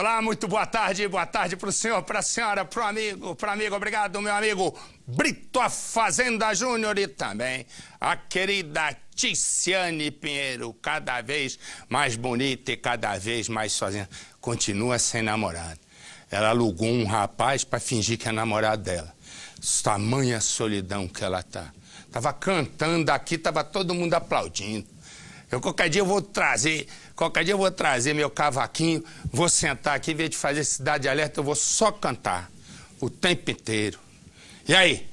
Olá, muito boa tarde pro senhor, pra senhora, pro amigo, obrigado, meu amigo Brito a Fazenda Júnior e também a querida Ticiane Pinheiro, cada vez mais bonita e cada vez mais sozinha. Continua sem namorado. Ela alugou um rapaz pra fingir que é namorado dela. Tamanha solidão que ela tá. Tava cantando aqui, tava todo mundo aplaudindo. Qualquer dia eu vou trazer meu cavaquinho, vou sentar aqui, em vez de fazer Cidade Alerta, eu vou só cantar o tempo inteiro. E aí?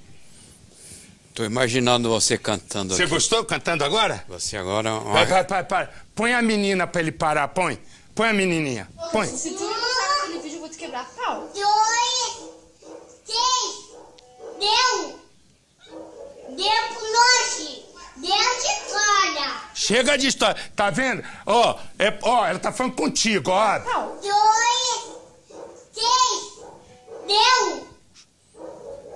Tô imaginando você cantando Você aqui. gostou cantando agora? Você agora... Para. Põe a menina pra ele parar, põe. Põe a menininha, põe. Se tu não passar aquele vídeo, eu vou te quebrar a pau. 2, 3, deu pro lanche, deu de cara. Chega de história, tá vendo? Ó, ela tá falando contigo, ó. 2, 3,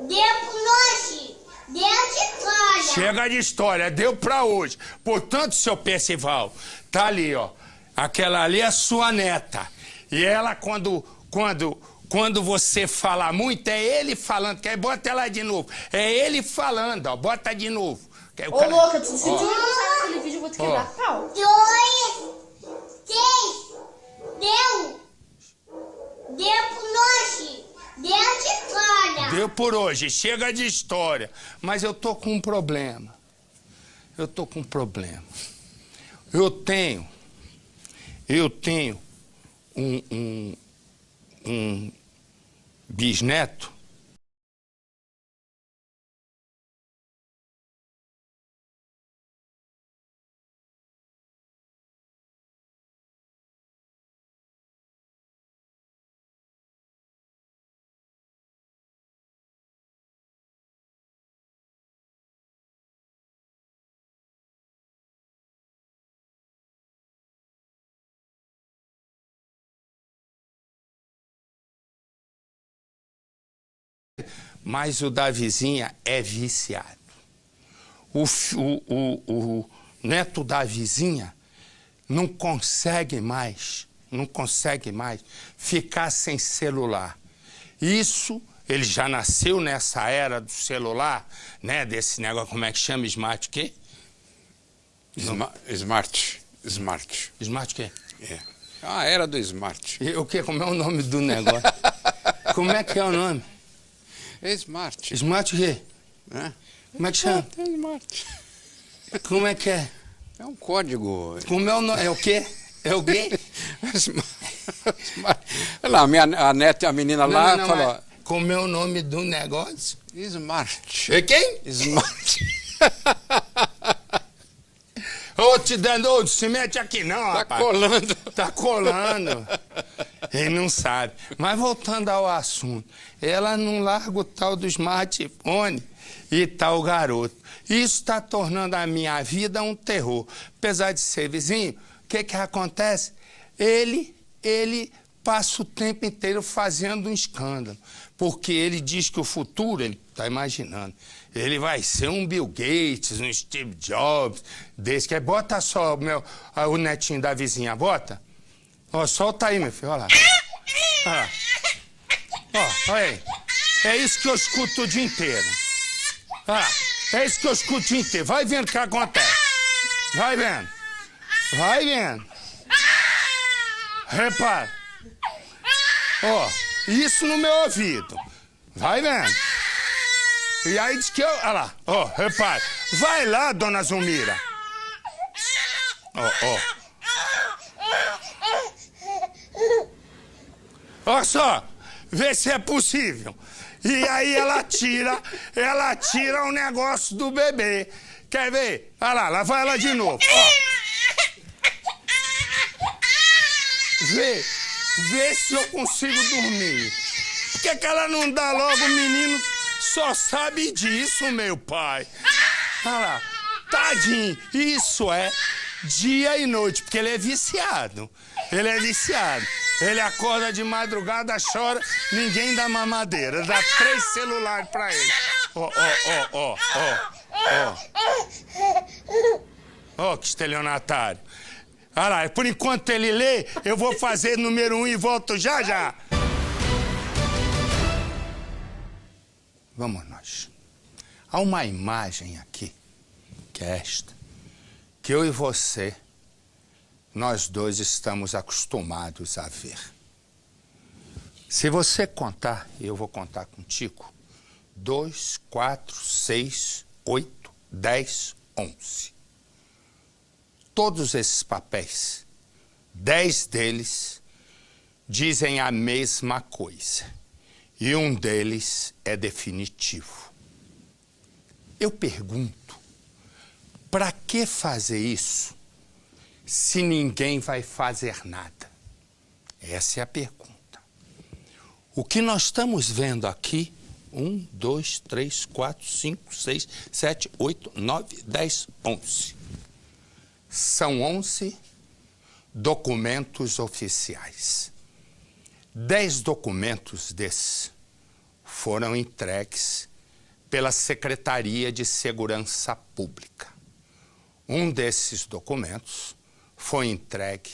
deu pro lanche, deu de cara. Chega de história, deu pra hoje. Portanto, seu Percival, tá ali, ó. Aquela ali é sua neta. E ela, quando você fala muito, é ele falando. Bota ela de novo. É ele falando, ó. Bota de novo. Ô, louca, se tu não passar aquele vídeo, eu vou te quebrar a pau. 2, 3, deu pro lanche, deu de cara. Deu por hoje, chega de história. Mas eu tô com um problema. Eu tenho um bisneto. Mas o da vizinha é viciado. O neto da vizinha não consegue mais ficar sem celular. Isso, ele já nasceu nessa era do celular, né? Desse negócio, como é que chama? Smart o quê? Smart. Smart o quê? É. A era do Smart. E o quê? Como é o nome do negócio? Como é que é o nome? É Smart. Smart o quê? É. Como é que chama? É Smart. Como é que é? É um código. Como é o nome? É o quê? É o quê? Smart. Olha lá, a neta, a menina lá falou... Como é o nome do negócio? Smart. É quem? Smart. Ô, te dando, se mete aqui não, Tá rapaz. colando. Tá colando. Ele não sabe. Mas voltando ao assunto, ela não larga o tal do smartphone e tal garoto. Isso está tornando a minha vida um terror. Apesar de ser vizinho, o que acontece? Ele passa o tempo inteiro fazendo um escândalo. Porque ele diz que o futuro, ele está imaginando, ele vai ser um Bill Gates, um Steve Jobs, desse que bota só o netinho da vizinha, bota. Ó, solta aí, meu filho, olha lá. Olha lá. Ó, olha aí. É isso que eu escuto o dia inteiro. É isso que eu escuto o dia inteiro. Vai vendo o que acontece. Vai vendo. Repara. Ó, isso no meu ouvido. Vai vendo. E aí diz que eu... Olha lá, ó, repara. Vai lá, dona Zumira. Ó. Olha só, vê se é possível. E aí ela tira o negócio do bebê. Quer ver? Olha lá vai ela de novo. Ó. Vê se eu consigo dormir. Por que ela não dá logo? O menino só sabe disso, meu pai. Olha lá, tadinho. Isso é dia e noite, porque ele é viciado. Ele acorda de madrugada, chora, ninguém dá mamadeira. Dá 3 celulares pra ele. Ó, que estelionatário. Olha lá, por enquanto ele lê, eu vou fazer número 1 e volto já já. Vamos nós. Há uma imagem aqui, que é esta, que eu e você, nós dois estamos acostumados a ver. Se você contar, eu vou contar contigo, 2, 4, 6, 8, 10, 11. Todos esses papéis, 10 deles dizem a mesma coisa. E um deles é definitivo. Eu pergunto, para que fazer isso se ninguém vai fazer nada? Essa é a pergunta. O que nós estamos vendo aqui, 1, 2, 3, 4, 5, 6, 7, 8, 9, 10, 11. São 11 documentos oficiais. 10 documentos desses foram entregues pela Secretaria de Segurança Pública. Um desses documentos foi entregue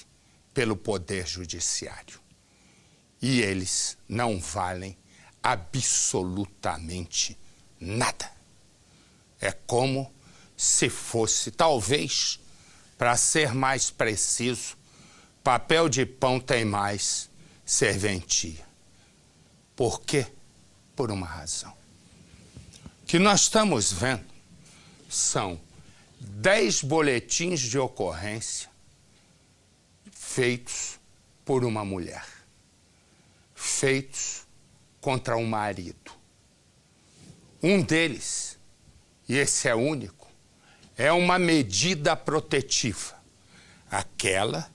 pelo Poder Judiciário. E eles não valem absolutamente nada. É como se fosse, talvez, para ser mais preciso, papel de pão tem mais serventia. Por quê? Por uma razão. O que nós estamos vendo são 10 boletins de ocorrência feitos por uma mulher, feitos contra um marido. Um deles, e esse é único, é uma medida protetiva, aquela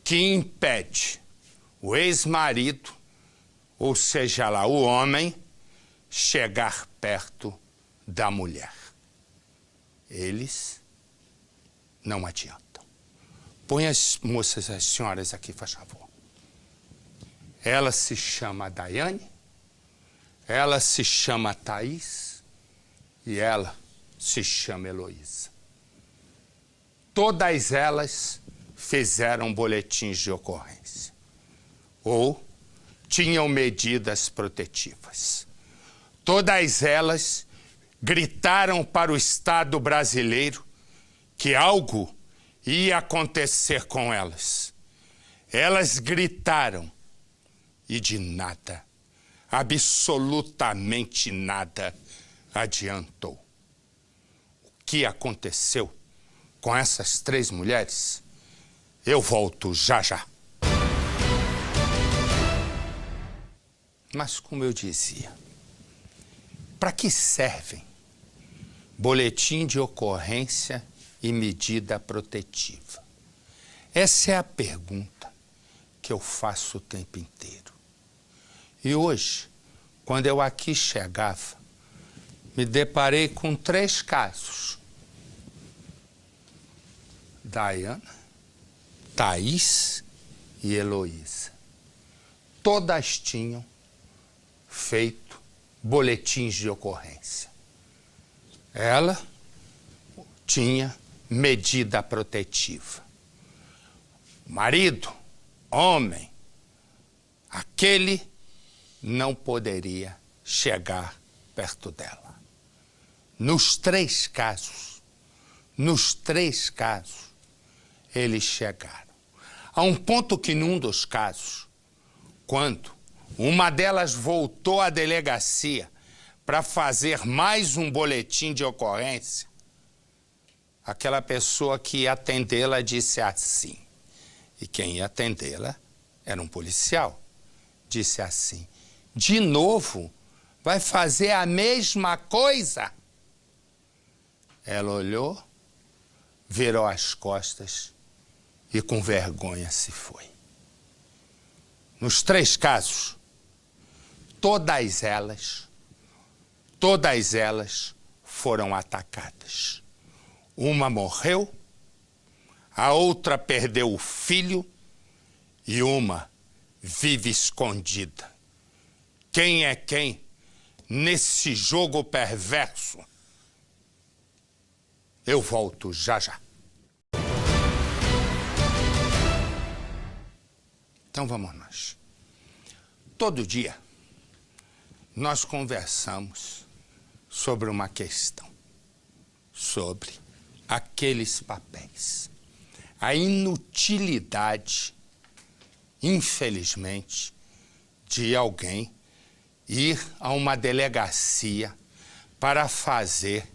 que impede o ex-marido, ou seja lá, o homem, chegar perto da mulher. Eles não adiantam. Põe as moças, as senhoras aqui, faz favor. Ela se chama Daiane, ela se chama Thaís e ela se chama Heloísa. Todas elas fizeram boletins de ocorrência ou tinham medidas protetivas. Todas elas gritaram para o Estado brasileiro que algo ia acontecer com elas. Elas gritaram e de nada, absolutamente nada, adiantou. O que aconteceu com essas 3 mulheres? Eu volto já já. Mas como eu dizia, para que servem boletim de ocorrência e medida protetiva? Essa é a pergunta que eu faço o tempo inteiro. E hoje, quando eu aqui chegava, me deparei com 3 casos. Daiane, Thaís e Heloísa. Todas tinham feito boletins de ocorrência. Ela tinha medida protetiva. Marido, homem, aquele não poderia chegar perto dela. Nos 3 casos, eles chegaram. A um ponto que num dos casos, quando uma delas voltou à delegacia para fazer mais um boletim de ocorrência, aquela pessoa que ia atendê-la disse assim, e quem ia atendê-la era um policial, disse assim: de novo, vai fazer a mesma coisa? Ela olhou, virou as costas e com vergonha se foi. Nos 3 casos, todas elas foram atacadas. Uma morreu, a outra perdeu o filho e uma vive escondida. Quem é quem nesse jogo perverso? Eu volto já já. Então vamos nós. Todo dia nós conversamos sobre uma questão, sobre aqueles papéis. A inutilidade, infelizmente, de alguém ir a uma delegacia para fazer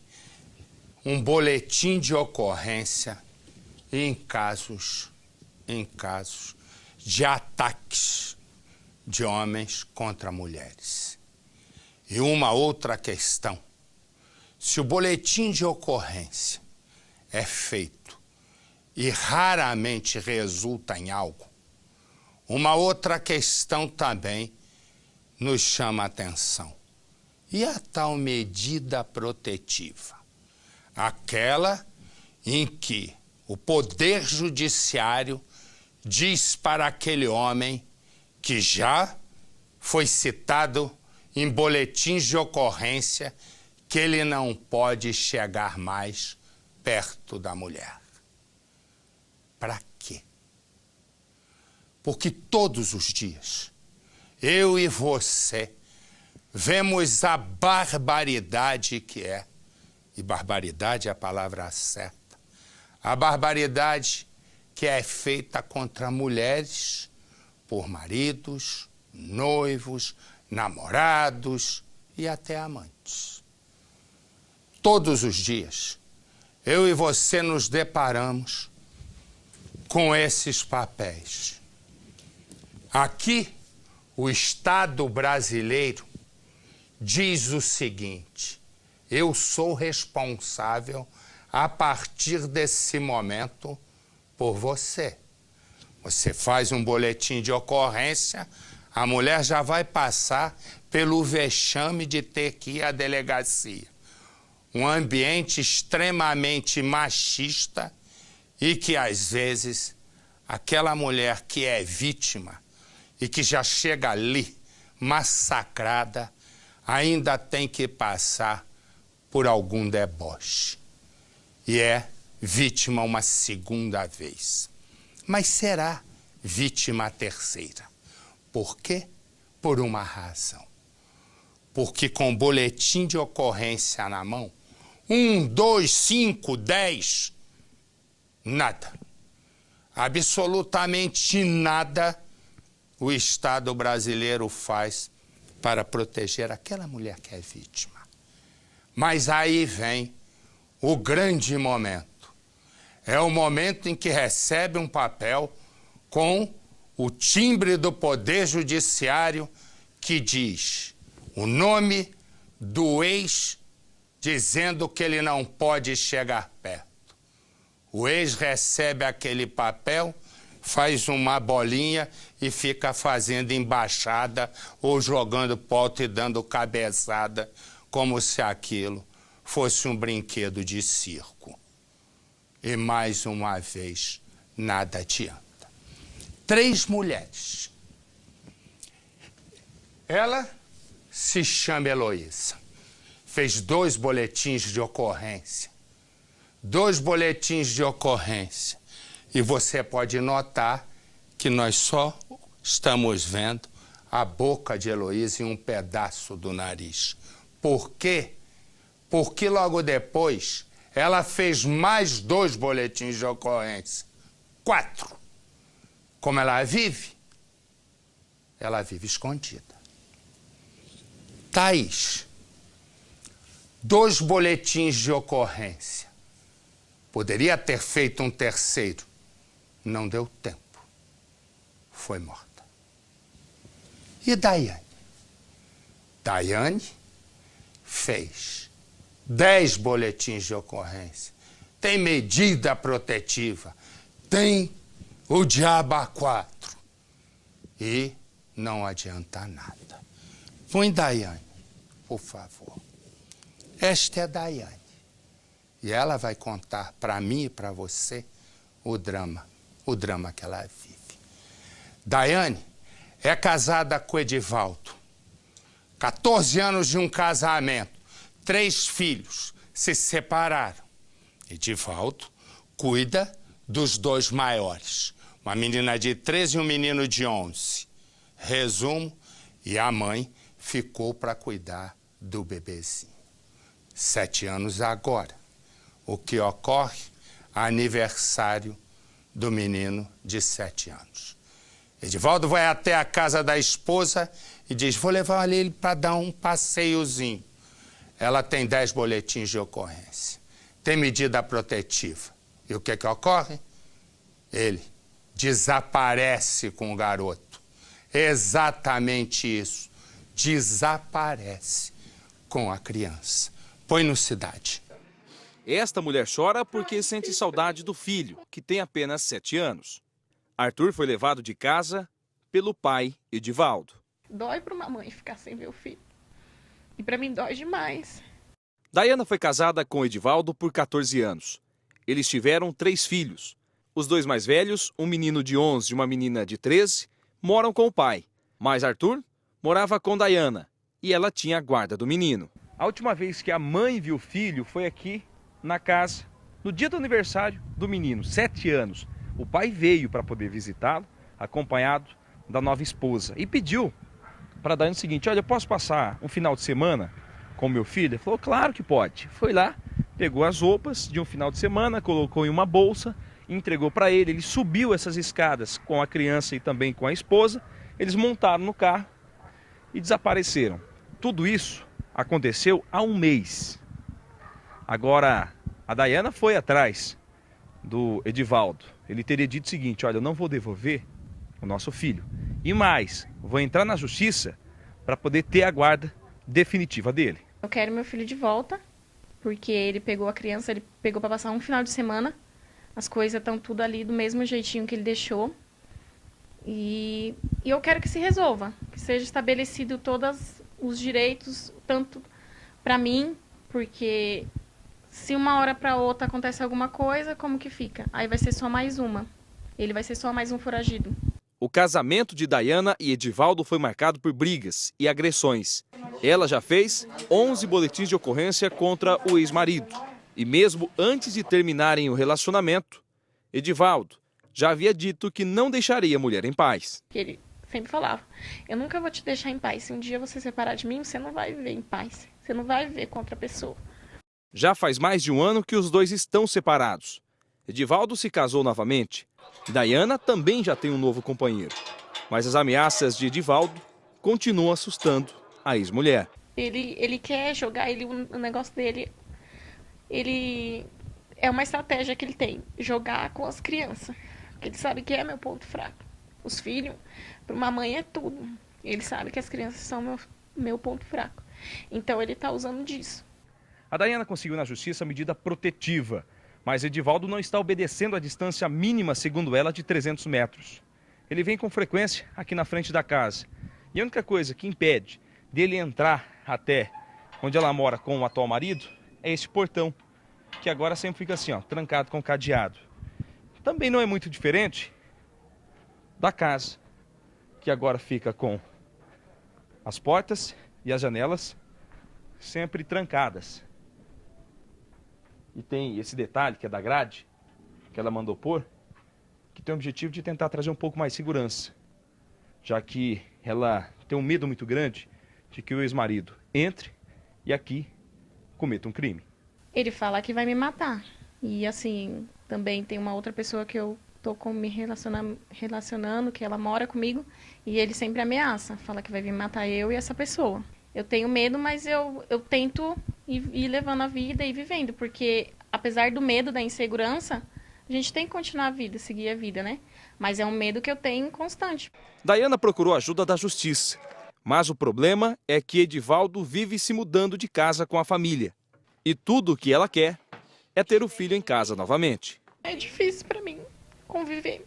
um boletim de ocorrência em casos de ataques de homens contra mulheres. E uma outra questão: se o boletim de ocorrência é feito e raramente resulta em algo, uma outra questão também nos chama a atenção. E a tal medida protetiva? Aquela em que o Poder Judiciário diz para aquele homem que já foi citado em boletins de ocorrência que ele não pode chegar mais perto da mulher. Para quê? Porque todos os dias, eu e você vemos a barbaridade que é, e barbaridade é a palavra certa, a barbaridade que é feita contra mulheres por maridos, noivos, namorados e até amantes. Todos os dias, eu e você nos deparamos com esses papéis. Aqui, o Estado brasileiro diz o seguinte: eu sou responsável a partir desse momento por você. Você faz um boletim de ocorrência, a mulher já vai passar pelo vexame de ter que ir à delegacia. Um ambiente extremamente machista e que, às vezes, aquela mulher que é vítima e que já chega ali massacrada, ainda tem que passar por algum deboche. E é vítima uma segunda vez. Mas será vítima a terceira. Por quê? Por uma razão. Porque com boletim de ocorrência na mão, 1, 2, 5, 10, nada. Absolutamente nada o Estado brasileiro faz para proteger aquela mulher que é vítima. Mas aí vem o grande momento. É o momento em que recebe um papel com o timbre do Poder Judiciário que diz o nome do ex, dizendo que ele não pode chegar perto. O ex recebe aquele papel, faz uma bolinha e fica fazendo embaixada ou jogando pro alto e dando cabeçada, como se aquilo fosse um brinquedo de circo. E mais uma vez, nada adianta. 3 mulheres. Ela se chama Heloísa. Fez 2 boletins de ocorrência. 2 boletins de ocorrência. E você pode notar que nós só estamos vendo a boca de Heloísa e um pedaço do nariz. Por quê? Porque logo depois ela fez mais 2 boletins de ocorrência. 4. Como ela vive? Ela vive escondida. Thaís, 2 boletins de ocorrência. Poderia ter feito um terceiro. Não deu tempo. Foi morta. E Daiane? Daiane fez 10 boletins de ocorrência. Tem medida protetiva. Tem o diabo a 4. E não adianta nada. Põe Daiane, por favor. Esta é Daiane. E ela vai contar para mim e para você o drama que ela vive. Daiane é casada com Edivaldo. 14 anos de um casamento, 3 filhos, se separaram. Edivaldo cuida dos 2 maiores. uma menina de 13 e um menino de 11. Resumo, e a mãe ficou para cuidar do bebezinho. 7 anos agora. O que ocorre? Aniversário do menino de 7 anos. Edivaldo vai até a casa da esposa e diz, vou levar ele para dar um passeiozinho. Ela tem 10 boletins de ocorrência. Tem medida protetiva. E o que ocorre? Ele desaparece com o garoto. Exatamente isso. Desaparece com a criança. Põe no Cidade. Esta mulher chora porque sente saudade do filho, que tem apenas 7 anos. Arthur foi levado de casa pelo pai Edivaldo. Dói para uma mãe ficar sem ver o filho. E para mim dói demais. Daiana foi casada com Edivaldo por 14 anos. Eles tiveram 3 filhos. Os 2 mais velhos, um menino de 11 e uma menina de 13, moram com o pai. Mas Arthur morava com Daiana e ela tinha a guarda do menino. A última vez que a mãe viu o filho foi aqui na casa, no dia do aniversário do menino, 7 anos. O pai veio para poder visitá-lo, acompanhado da nova esposa, e pediu para Daiana o seguinte, olha, eu posso passar um final de semana com meu filho? Ele falou, claro que pode. Foi lá, pegou as roupas de um final de semana, colocou em uma bolsa, entregou para ele. Ele subiu essas escadas com a criança e também com a esposa. Eles montaram no carro e desapareceram. Tudo isso aconteceu há um mês. Agora, a Daiana foi atrás do Edivaldo. Ele teria dito o seguinte, olha, eu não vou devolver o nosso filho. E mais, vou entrar na justiça para poder ter a guarda definitiva dele. Eu quero meu filho de volta, porque ele pegou a criança, ele pegou para passar um final de semana. As coisas estão tudo ali do mesmo jeitinho que ele deixou. E eu quero que se resolva, que seja estabelecido todos os direitos, tanto para mim, porque se uma hora para outra acontece alguma coisa, como que fica? Aí vai ser só mais uma. Ele vai ser só mais um foragido. O casamento de Daiana e Edivaldo foi marcado por brigas e agressões. Ela já fez 11 boletins de ocorrência contra o ex-marido. E mesmo antes de terminarem o relacionamento, Edivaldo já havia dito que não deixaria a mulher em paz. Ele sempre falava, eu nunca vou te deixar em paz. Se um dia você separar de mim, você não vai viver em paz. Você não vai viver com outra pessoa. Já faz mais de um ano que os dois estão separados. Edivaldo se casou novamente. Daiana também já tem um novo companheiro. Mas as ameaças de Edivaldo continuam assustando a ex-mulher. Ele quer jogar, o negócio dele, é uma estratégia que ele tem, jogar com as crianças. Porque ele sabe que é meu ponto fraco. Os filhos, para uma mãe é tudo. Ele sabe que as crianças são meu ponto fraco. Então ele está usando disso. A Daiana conseguiu na justiça a medida protetiva, mas Edivaldo não está obedecendo a distância mínima, segundo ela, de 300 metros. Ele vem com frequência aqui na frente da casa. E a única coisa que impede dele entrar até onde ela mora com o atual marido é esse portão, que agora sempre fica assim, ó, trancado com cadeado. Também não é muito diferente da casa, que agora fica com as portas e as janelas sempre trancadas. E tem esse detalhe, que é da grade, que ela mandou pôr, que tem o objetivo de tentar trazer um pouco mais de segurança, já que ela tem um medo muito grande de que o ex-marido entre e aqui cometa um crime. Ele fala que vai me matar. E assim, também tem uma outra pessoa que eu tô me relacionando, que ela mora comigo, e ele sempre ameaça, fala que vai vir matar eu e essa pessoa. Eu tenho medo, mas eu tento ir levando a vida e vivendo, porque apesar do medo, da insegurança, a gente tem que continuar a vida, seguir a vida, né? Mas é um medo que eu tenho constante. Daiana procurou ajuda da justiça, mas o problema é que Edivaldo vive se mudando de casa com a família. E tudo o que ela quer é ter o filho em casa novamente. É difícil pra mim conviver.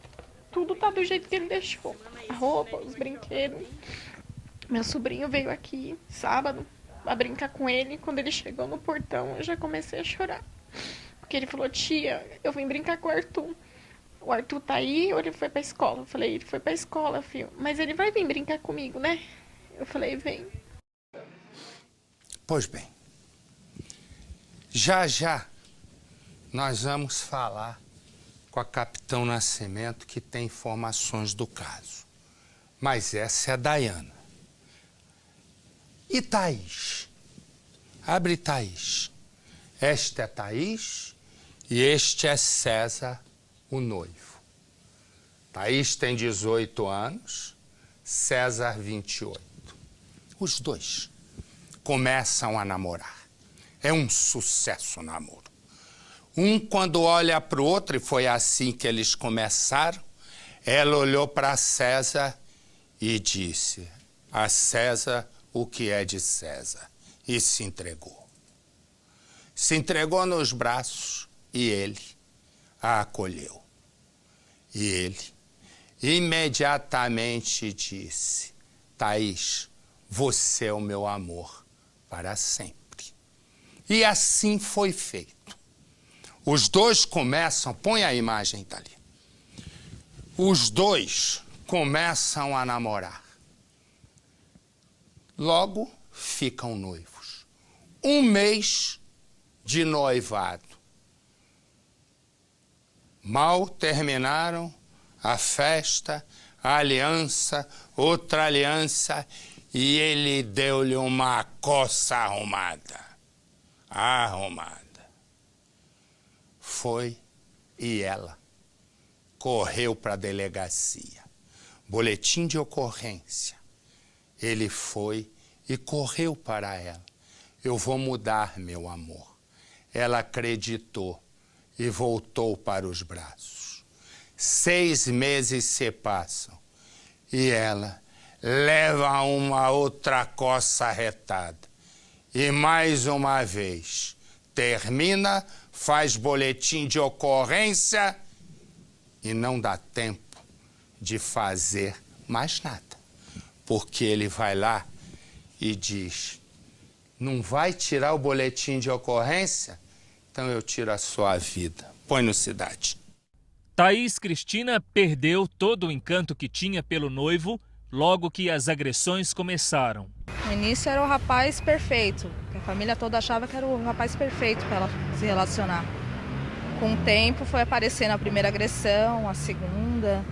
Tudo tá do jeito que ele deixou. A roupa, os brinquedos. Meu sobrinho veio aqui sábado a brincar com ele. Quando ele chegou no portão, eu já comecei a chorar. Porque ele falou, tia, eu vim brincar com o Arthur. O Arthur tá aí ou ele foi pra escola? Eu falei, ele foi pra escola, filho. Mas ele vai vir brincar comigo, né? Eu falei, vem. Pois bem, já nós vamos falar com a Capitão Nascimento, que tem informações do caso. Mas essa é a Dayana. E Thaís? Abre Thaís. Esta é Thaís e este é César, o noivo. Thaís tem 18 anos, César 28. Os dois começam a namorar. É um sucesso o namoro. Um, quando olha para o outro, e foi assim que eles começaram, ela olhou para César e disse: a César o que é de César. E se entregou. Se entregou nos braços e ele a acolheu. E ele imediatamente disse: Thaís, você é o meu amor para sempre. E assim foi feito. Os dois começam, põe a imagem, Thalia. Os dois começam a namorar. Logo ficam noivos. 1 mês de noivado. Mal terminaram a festa, a aliança, outra aliança, e ele deu-lhe uma coça arrumada. Foi e ela correu para a delegacia. Boletim de ocorrência. Ele foi e correu para ela. Eu vou mudar, meu amor. Ela acreditou e voltou para os braços. 6 meses se passam e ela leva uma outra coça arretada. E mais uma vez, termina, faz boletim de ocorrência e não dá tempo de fazer mais nada. Porque ele vai lá e diz: não vai tirar o boletim de ocorrência? Então eu tiro a sua vida. Põe no Cidade. Thaís Cristina perdeu todo o encanto que tinha pelo noivo logo que as agressões começaram. No início era o rapaz perfeito, a família toda achava que era o rapaz perfeito para ela se relacionar. Com o tempo foi aparecendo a primeira agressão, a segunda,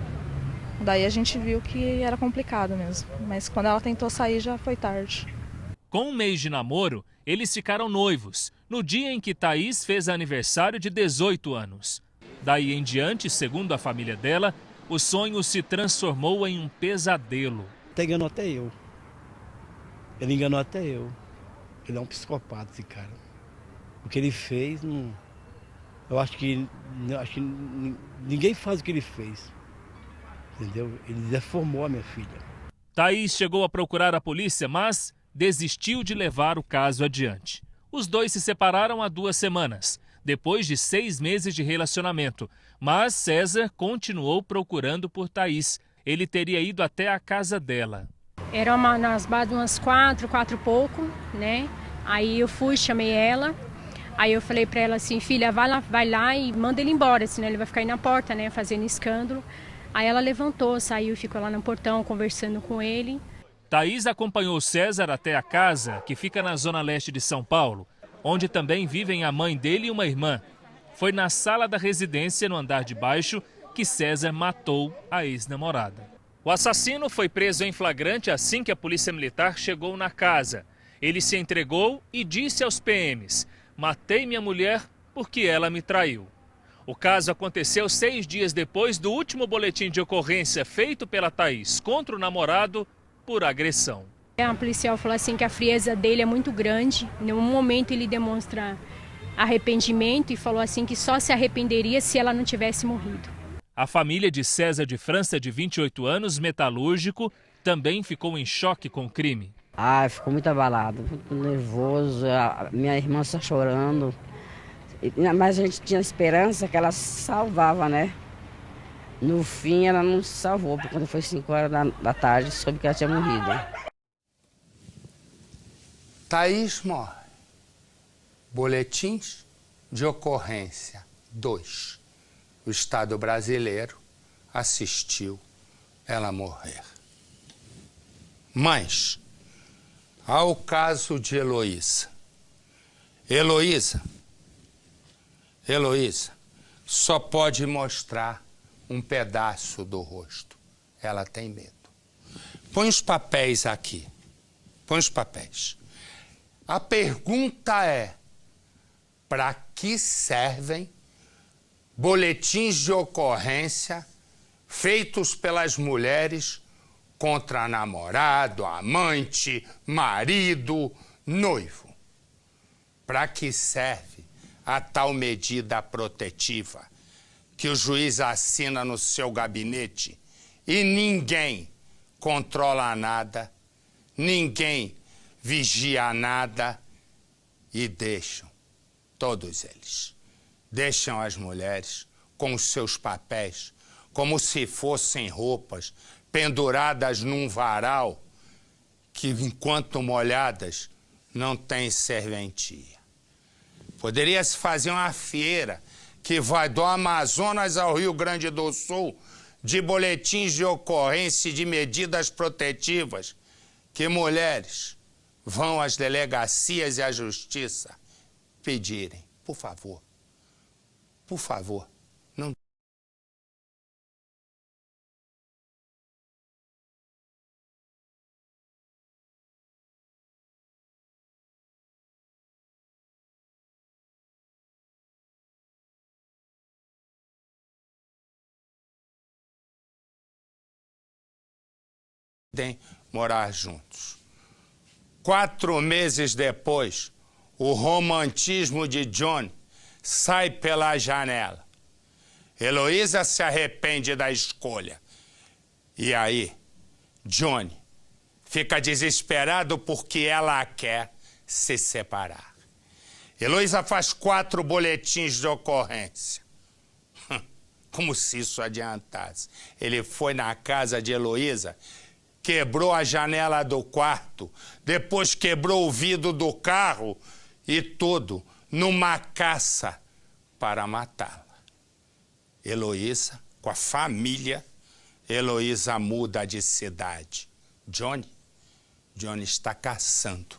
daí a gente viu que era complicado mesmo, mas quando ela tentou sair já foi tarde. Com 1 mês de namoro, eles ficaram noivos, no dia em que Thaís fez aniversário de 18 anos. Daí em diante, segundo a família dela, o sonho se transformou em um pesadelo. Enganou até eu. Ele enganou até eu. Ele é um psicopata, esse cara. O que ele fez, não... eu acho que ninguém faz o que ele fez. Entendeu? Ele deformou a minha filha. Thaís chegou a procurar a polícia, mas desistiu de levar o caso adiante. Os dois se separaram há 2 semanas, depois de 6 meses de relacionamento. Mas César continuou procurando por Thaís. Ele teria ido até a casa dela. Era nas bases de umas 4 e pouco, né? Aí eu fui, chamei ela. Aí eu falei pra ela assim: filha, vai lá e manda ele embora, senão ele vai ficar aí na porta, né? Fazendo escândalo. Aí ela levantou, saiu e ficou lá no portão conversando com ele. Thaís acompanhou César até a casa, que fica na zona leste de São Paulo, onde também vivem a mãe dele e uma irmã. Foi na sala da residência, no andar de baixo, que César matou a ex-namorada. O assassino foi preso em flagrante assim que a polícia militar chegou na casa. Ele se entregou e disse aos PMs: matei minha mulher porque ela me traiu. O caso aconteceu 6 dias depois do último boletim de ocorrência feito pela Thaís contra o namorado por agressão. A policial falou assim que a frieza dele é muito grande. Em nenhum momento ele demonstra arrependimento e falou assim que só se arrependeria se ela não tivesse morrido. A família de César de França, de 28 anos, metalúrgico, também ficou em choque com o crime. Ficou muito abalado, muito nervoso, a minha irmã só chorando. Mas a gente tinha esperança que ela se salvava, né? No fim ela não se salvou, porque quando foi 5 horas da tarde soube que ela tinha morrido. Thaís morre. Boletins de ocorrência 2. O Estado brasileiro assistiu ela morrer. Mas, ao caso de Heloísa. Heloísa, só pode mostrar um pedaço do rosto. Ela tem medo. Põe os papéis aqui. Põe os papéis. A pergunta é: para que servem boletins de ocorrência feitos pelas mulheres contra namorado, amante, marido, noivo? Para que serve a tal medida protetiva que o juiz assina no seu gabinete e ninguém controla nada, ninguém vigia nada e deixam, todos eles, deixam as mulheres com os seus papéis como se fossem roupas penduradas num varal que, enquanto molhadas, não tem serventia. Poderia-se fazer uma feira que vai do Amazonas ao Rio Grande do Sul de boletins de ocorrência e de medidas protetivas que mulheres vão às delegacias e à justiça pedirem. Por favor, não podem morar juntos. 4 meses depois, o romantismo de John sai pela janela. Heloísa se arrepende da escolha. E aí, Johnny fica desesperado porque ela quer se separar. Heloísa faz 4 boletins de ocorrência. Como se isso adiantasse. Ele foi na casa de Heloísa, quebrou a janela do quarto, depois quebrou o vidro do carro e tudo numa caça para matá-la. Heloísa, com a família, Heloísa muda de cidade. Johnny está caçando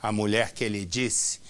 a mulher que ele disse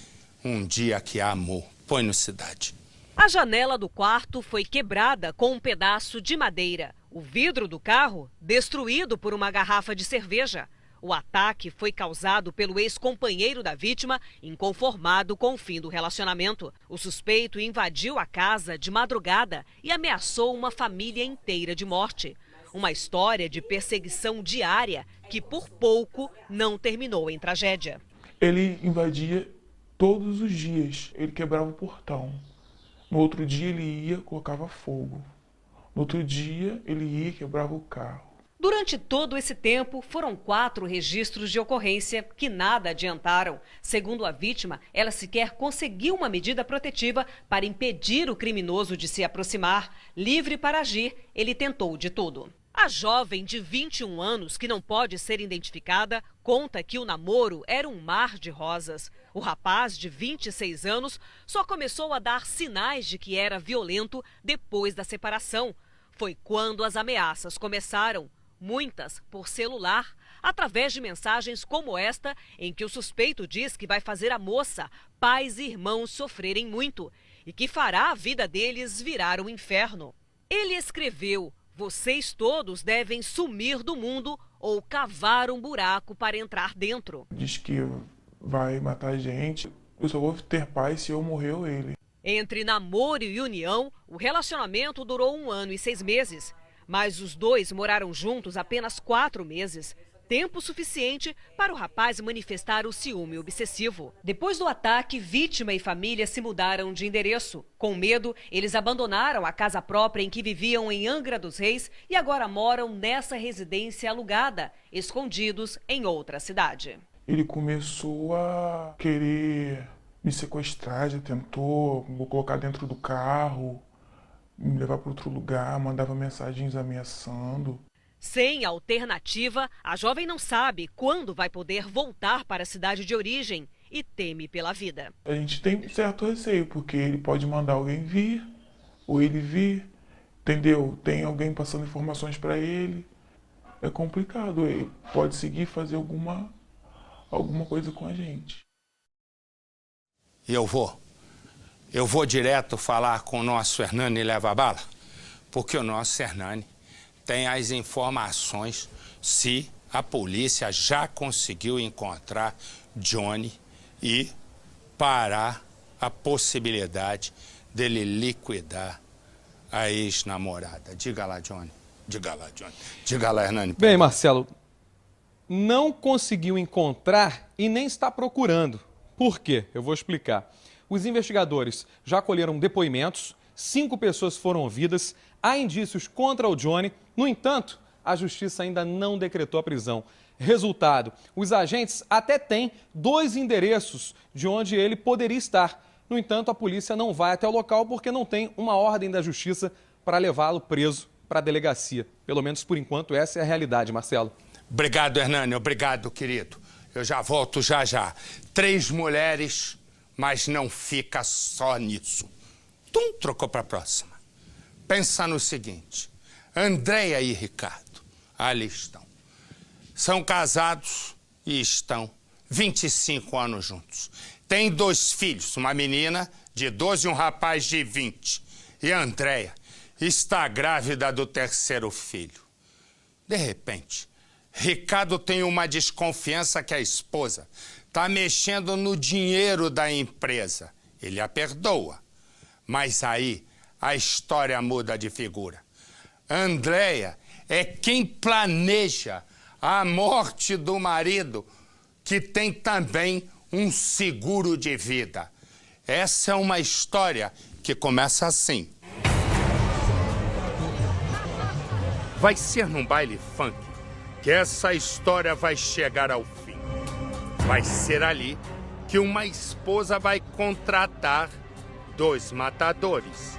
um dia que a amou. Põe no Cidade. A janela do quarto foi quebrada com um pedaço de madeira. O vidro do carro destruído por uma garrafa de cerveja. O ataque foi causado pelo ex-companheiro da vítima, inconformado com o fim do relacionamento. O suspeito invadiu a casa de madrugada e ameaçou uma família inteira de morte. Uma história de perseguição diária que, por pouco, não terminou em tragédia. Ele invadia todos os dias. Ele quebrava o portão. No outro dia ele ia, colocava fogo. No outro dia ele ia e quebrava o carro. Durante todo esse tempo, foram 4 registros de ocorrência que nada adiantaram. Segundo a vítima, ela sequer conseguiu uma medida protetiva para impedir o criminoso de se aproximar. Livre para agir, ele tentou de tudo. A jovem de 21 anos, que não pode ser identificada, conta que o namoro era um mar de rosas. O rapaz, de 26 anos, só começou a dar sinais de que era violento depois da separação. Foi quando as ameaças começaram, muitas por celular, através de mensagens como esta, em que o suspeito diz que vai fazer a moça, pais e irmãos sofrerem muito e que fará a vida deles virar um inferno. Ele escreveu: "Vocês todos devem sumir do mundo ou cavar um buraco para entrar dentro." Diz que vai matar a gente. Eu só vou ter paz se eu morrer ou ele. Entre namoro e união, o relacionamento durou 1 ano e 6 meses. Mas os dois moraram juntos apenas 4 meses. Tempo suficiente para o rapaz manifestar o ciúme obsessivo. Depois do ataque, vítima e família se mudaram de endereço. Com medo, eles abandonaram a casa própria em que viviam em Angra dos Reis e agora moram nessa residência alugada, escondidos em outra cidade. Ele começou a querer me sequestrar, já tentou me colocar dentro do carro, me levar para outro lugar, mandava mensagens ameaçando. Sem alternativa, a jovem não sabe quando vai poder voltar para a cidade de origem e teme pela vida. A gente tem certo receio, porque ele pode mandar alguém vir, ou ele vir, entendeu? Tem alguém passando informações para ele. É complicado, ele pode seguir fazer alguma coisa com a gente. Eu vou eu vou direto falar com o nosso Hernani Leva-Bala, porque o nosso Hernani tem as informações se a polícia já conseguiu encontrar Johnny e parar a possibilidade dele liquidar a ex-namorada. Diga lá, Johnny. Diga lá, Johnny. Diga lá, Hernani. Bem, Marcelo, não conseguiu encontrar e nem está procurando. Por quê? Eu vou explicar. Os investigadores já colheram depoimentos, 5 pessoas foram ouvidas, há indícios contra o Johnny. No entanto, a justiça ainda não decretou a prisão. Resultado, os agentes até têm 2 endereços de onde ele poderia estar. No entanto, a polícia não vai até o local porque não tem uma ordem da justiça para levá-lo preso para a delegacia. Pelo menos por enquanto, essa é a realidade, Marcelo. Obrigado, Hernani. Obrigado, querido. Eu já volto já. 3 mulheres, mas não fica só nisso. Trocou para a próxima. Pensa no seguinte. Andréia e Ricardo, ali estão. São casados e estão 25 anos juntos. Tem 2 filhos, uma menina de 12 e um rapaz de 20. E a Andréia está grávida do 3º filho. De repente, Ricardo tem uma desconfiança que a esposa está mexendo no dinheiro da empresa. Ele a perdoa. Mas aí a história muda de figura. Andréia é quem planeja a morte do marido, que tem também um seguro de vida. Essa é uma história que começa assim. Vai ser num baile funk que essa história vai chegar ao fim. Vai ser ali que uma esposa vai contratar 2 matadores.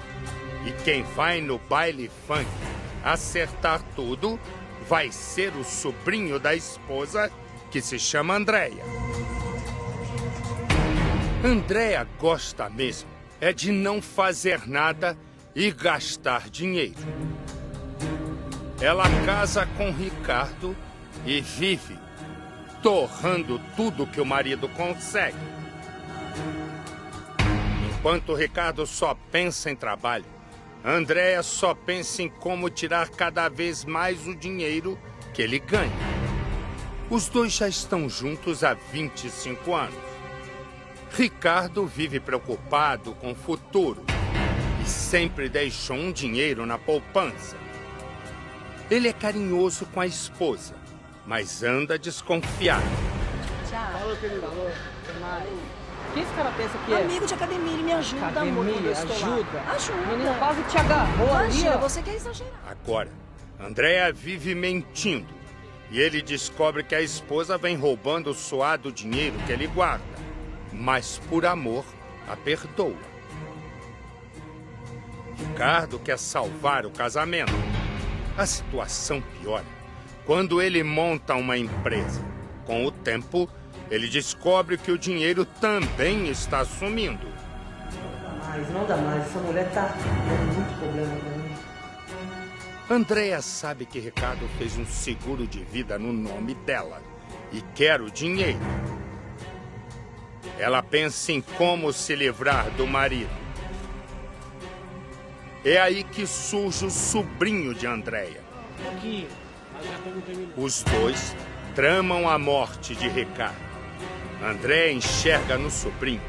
E quem vai no baile funk acertar tudo vai ser o sobrinho da esposa, que se chama Andréia. Andréia gosta mesmo é de não fazer nada e gastar dinheiro. Ela casa com Ricardo e vive torrando tudo que o marido consegue. Enquanto Ricardo só pensa em trabalho, Andréia só pensa em como tirar cada vez mais o dinheiro que ele ganha. Os 2 já estão juntos há 25 anos. Ricardo vive preocupado com o futuro e sempre deixou um dinheiro na poupança. Ele é carinhoso com a esposa, mas anda desconfiado. Fala, querido. Quem esse cara pensa que é? Amigo de academia, ele me ajuda, amor, quando eu estou lá. Ajuda. O menino quase te agarrou ali. Imagina, você quer exagerar. Agora, Andréia vive mentindo e ele descobre que a esposa vem roubando o suado dinheiro que ele guarda, mas por amor a perdoa. Ricardo quer salvar o casamento. A situação piora quando ele monta uma empresa. Com o tempo, ele descobre que o dinheiro também está sumindo. Não dá mais. Essa mulher tá dando muito problema pra mim. Andréia sabe que Ricardo fez um seguro de vida no nome dela e quer o dinheiro. Ela pensa em como se livrar do marido. É aí que surge o sobrinho de Andréia. Os 2 tramam a morte de Ricardo. Andréia enxerga no sobrinho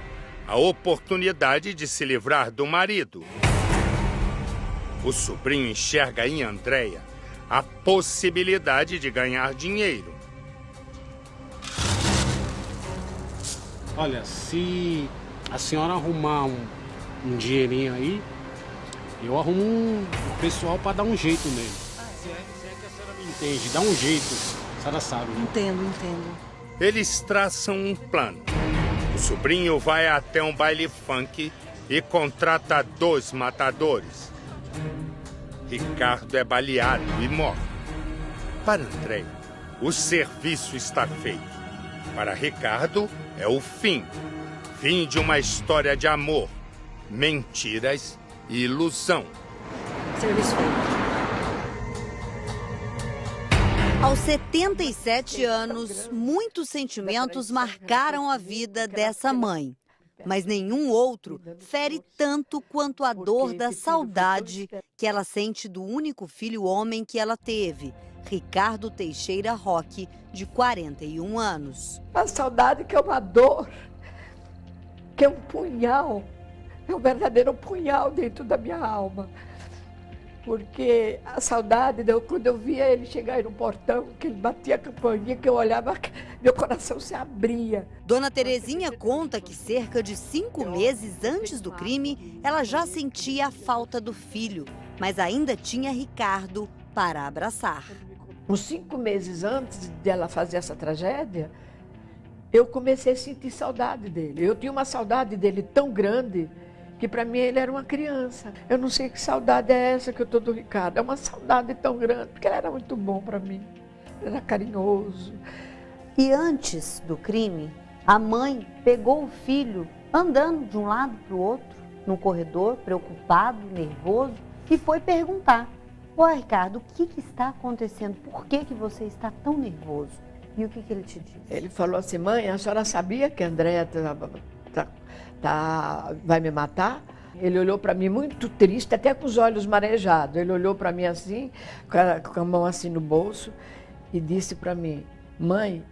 a oportunidade de se livrar do marido. O sobrinho enxerga em Andréia a possibilidade de ganhar dinheiro. Olha, se a senhora arrumar um dinheirinho aí, eu arrumo um pessoal para dar um jeito nele. Se é que a senhora me entende, dá um jeito, a senhora sabe. Né? Entendo. Eles traçam um plano. O sobrinho vai até um baile funk e contrata 2 matadores. Ricardo é baleado e morre. Para Andréia, o serviço está feito. Para Ricardo, é o fim. Fim de uma história de amor, mentiras e ilusão. Serviço feito. Aos 77 anos, muitos sentimentos marcaram a vida dessa mãe. Mas nenhum outro fere tanto quanto a dor da saudade que ela sente do único filho homem que ela teve, Ricardo Teixeira Roque, de 41 anos. A saudade que é uma dor, que é um punhal, é um verdadeiro punhal dentro da minha alma. Porque a saudade, quando eu via ele chegar aí no portão, que ele batia a campainha, que eu olhava, meu coração se abria. Dona Terezinha conta que cerca de 5 meses antes do crime, ela já sentia a falta do filho, mas ainda tinha Ricardo para abraçar. Uns 5 meses antes dela fazer essa tragédia, eu comecei a sentir saudade dele. Eu tinha uma saudade dele tão grande que para mim ele era uma criança. Eu não sei que saudade é essa que eu estou do Ricardo. É uma saudade tão grande, porque ele era muito bom para mim. Ele era carinhoso. E antes do crime, a mãe pegou o filho andando de um lado para o outro, no corredor, preocupado, nervoso, e foi perguntar: "Ô Ricardo, o que está acontecendo? Por que você está tão nervoso?" E o que ele te disse? Ele falou assim: "Mãe, a senhora sabia que a Andréia vai me matar?" Ele olhou para mim muito triste, até com os olhos marejados. Ele olhou para mim assim, com a mão assim no bolso, e disse para mim: "Mãe,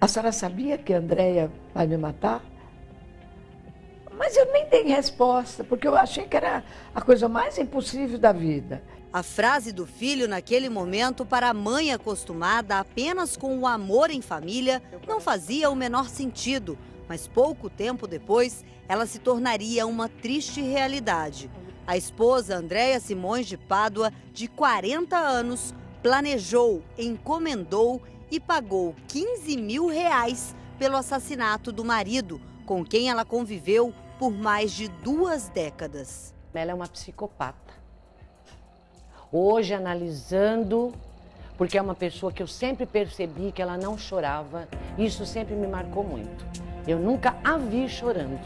a senhora sabia que a Andréia vai me matar?" Mas eu nem dei resposta, porque eu achei que era a coisa mais impossível da vida. A frase do filho naquele momento, para a mãe acostumada apenas com o amor em família, não fazia o menor sentido. Mas pouco tempo depois, ela se tornaria uma triste realidade. A esposa Andréia Simões de Pádua, de 40 anos, planejou, encomendou e pagou R$15 mil pelo assassinato do marido, com quem ela conviveu por mais de 2 décadas. Ela é uma psicopata. Hoje, analisando, porque é uma pessoa que eu sempre percebi que ela não chorava, isso sempre me marcou muito. Eu nunca a vi chorando.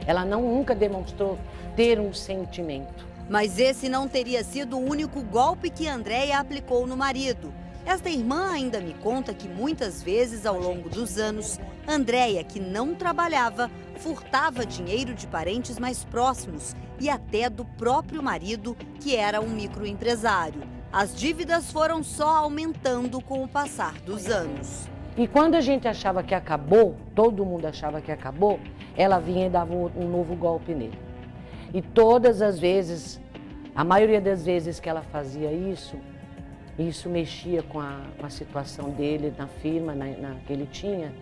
Ela nunca demonstrou ter um sentimento. Mas esse não teria sido o único golpe que Andréia aplicou no marido. Esta irmã ainda me conta que muitas vezes ao longo dos anos, Andréia, que não trabalhava, furtava dinheiro de parentes mais próximos e até do próprio marido, que era um microempresário. As dívidas foram só aumentando com o passar dos anos. E quando a gente achava que acabou, todo mundo achava que acabou, ela vinha e dava um novo golpe nele. E todas as vezes, a maioria das vezes que ela fazia isso mexia com a situação dele na firma que ele tinha.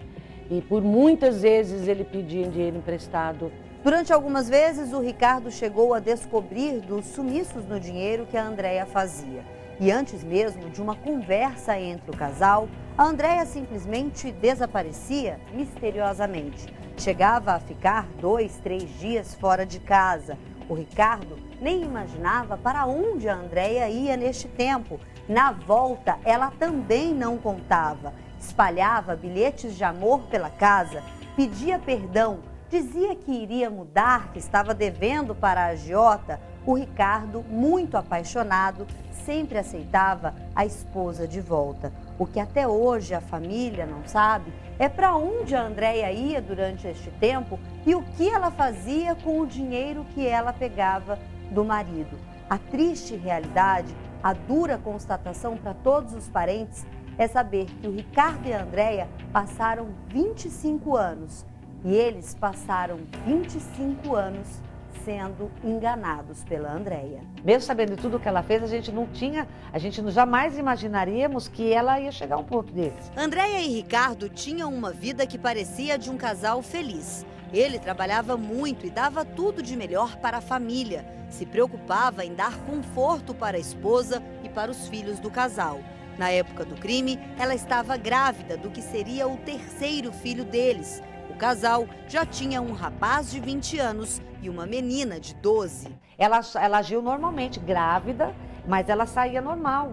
E por muitas vezes ele pedia dinheiro emprestado. Durante algumas vezes, o Ricardo chegou a descobrir dos sumiços no dinheiro que a Andréia fazia. E antes mesmo de uma conversa entre o casal, a Andréia simplesmente desaparecia misteriosamente. Chegava a ficar 2, 3 dias fora de casa. O Ricardo nem imaginava para onde a Andréia ia neste tempo. Na volta, ela também não contava. Espalhava bilhetes de amor pela casa, pedia perdão, dizia que iria mudar, que estava devendo para a agiota. O Ricardo, muito apaixonado, sempre aceitava a esposa de volta. O que até hoje a família não sabe é para onde a Andréia ia durante este tempo e o que ela fazia com o dinheiro que ela pegava do marido. A triste realidade, a dura constatação para todos os parentes é saber que o Ricardo e a Andréia passaram 25 anos e eles passaram 25 anos sendo enganados pela Andréia. Mesmo sabendo de tudo que ela fez, a gente jamais imaginaríamos que ela ia chegar a um ponto desse. Andréia e Ricardo tinham uma vida que parecia de um casal feliz. Ele trabalhava muito e dava tudo de melhor para a família. Se preocupava em dar conforto para a esposa e para os filhos do casal. Na época do crime, ela estava grávida do que seria o 3º filho deles. O casal já tinha um rapaz de 20 anos e uma menina de 12. Ela agiu normalmente, grávida, mas ela saía normal.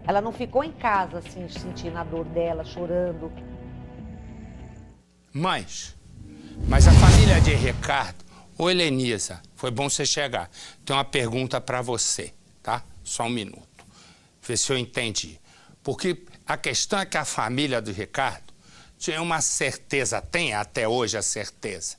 Ela não ficou em casa, assim, sentindo a dor dela, chorando. Mas a família de Ricardo... Ô, Helenisa, foi bom você chegar. Tem uma pergunta para você, tá? Só um minuto. Vê se eu entendi. Porque a questão é que a família do Ricardo tinha uma certeza, tem até hoje a certeza,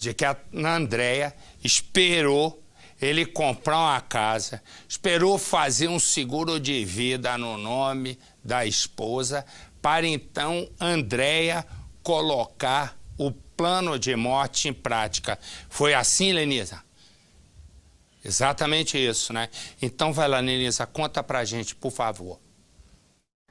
de que a Andréia esperou ele comprar uma casa, esperou fazer um seguro de vida no nome da esposa, para então Andréia colocar o plano de morte em prática. Foi assim, Lenisa? Exatamente isso, né? Então vai lá, Lenisa, conta pra gente, por favor.